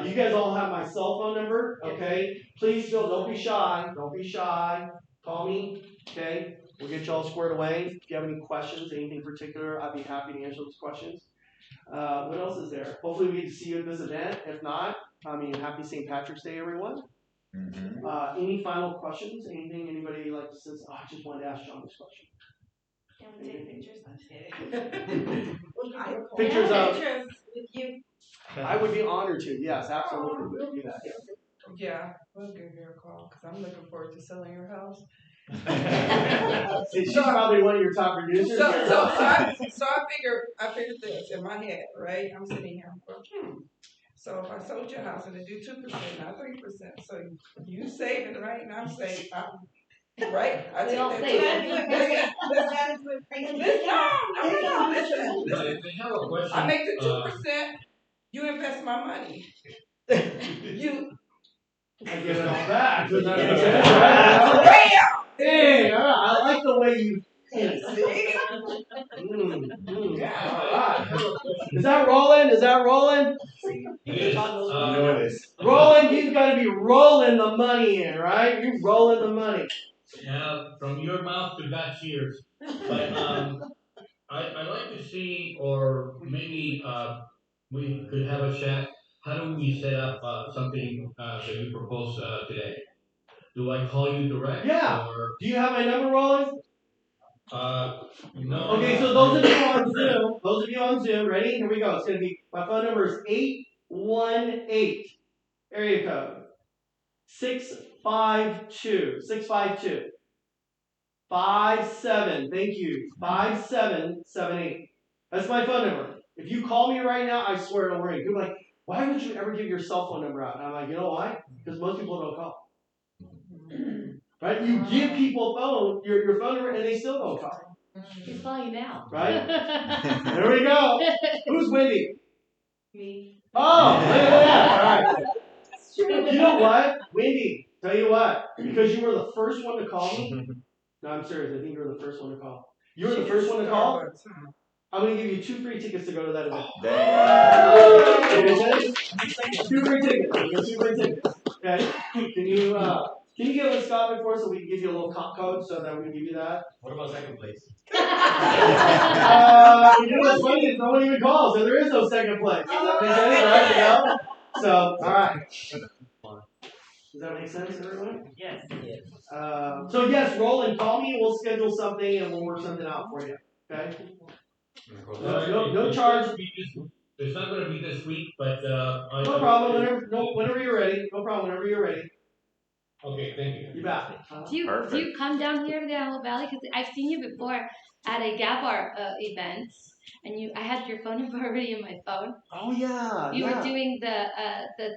You guys all have my cell phone number, okay? Please don't be shy. Don't be shy. Call me, okay? We'll get you all squared away. If you have any questions, anything in particular, I'd be happy to answer those questions. What else is there? Hopefully we get to see you at this event. If not, happy St. Patrick's Day, everyone. Mm-hmm. Any final questions? Anything anybody like to say? I just wanted to ask John this question. Can we take pictures? Pictures of with you. I would be honored to. Yes, absolutely. We'll do that. Yeah, we'll give you a call because I'm looking forward to selling your house. She's probably one of your top producers. So I figured this in my head, right? I'm sitting here, I'm going, So if I sold your house and I do 2%, not 3%, so you saving, right? And I'm saving, right? I take that. Listen. I make the 2%. You invest my money. I give it all back. Hey, I like the way you think. Is that rolling? Is that rolling? Rolling, he's got to be rolling the money in, right? You rolling the money. Yeah, from your mouth to God's ears. But I'd like to see, or maybe we could have a chat. How do we set up something that you propose today? Do I call you direct? Yeah. Or do you have my number, Roland? No. Okay, so those of you on Zoom, ready? Here we go. It's going to be, my phone number is 818, area code 652, 57, thank you, 5778. That's my phone number. If you call me right now, I swear it'll ring. People are like, why would you ever give your cell phone number out? And I'm like, you know why? Because most people don't call. Right? You give people your phone number, and they still don't call. He's calling you now. Right? There we go. Who's Wendy? Me. Oh, look at that. All right. You know what? Wendy, tell you what, because you were the first one to call me. No, I'm serious. I think you were the first one to call. You were the first one to call. I'm going to give you 2 free tickets to go to that event. Dang. 2 free tickets. 2 free tickets. Okay. Can you get with Scott before so we can give you a little comp code so that we can give you that? What about second place? What's funny is no one even calls, so there is no second place. Right? So, all right. Does that make sense, everyone? Yes. So yes, Roland, call me. We'll schedule something and we'll work something out for you. Okay. No charge. It's not going to be this week, but no problem. Whenever you're ready. No problem. Whenever you're ready. Okay, thank you. You bet. Do you come down here to the Antelope Valley? Because I've seen you before at a Gabar event, and I had your phone number already in my phone. Oh yeah. You were doing the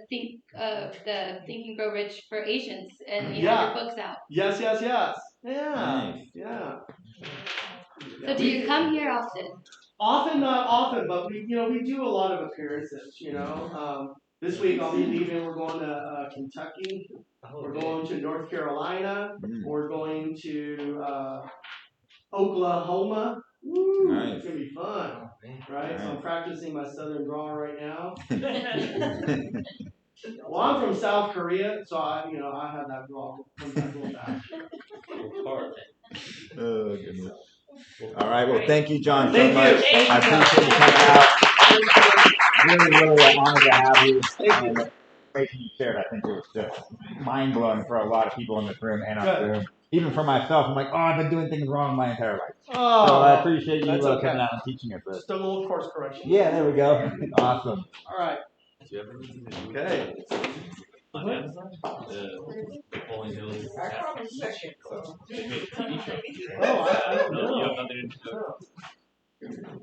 Think and Grow Rich for Asians, and you had your books out. Yes. Yeah. Nice. Yeah. So do you come here often? Often, not often, but we do a lot of appearances. This week I'll be leaving. We're going to Kentucky. We're going to North Carolina. We're going to Oklahoma. Woo, nice. It's gonna be fun, right? Nice. So I'm practicing my southern drawl right now. Well, I'm from South Korea, so I have that drawl. Oh goodness. All right. Well, thank you, John, so much. I appreciate you coming out. Really honored to have you. And the information you shared, I think it was just mind blowing for a lot of people in this room and out the room. Even for myself, I'm like, I've been doing things wrong my entire life. Oh, so I appreciate you coming out and teaching us this. Just a little course correction. Yeah, there we go. Awesome. All right. Okay. On Amazon? The Rolling Hills. I called him second, so. They made a TV show. Oh, I don't No, you know. have nothing to do.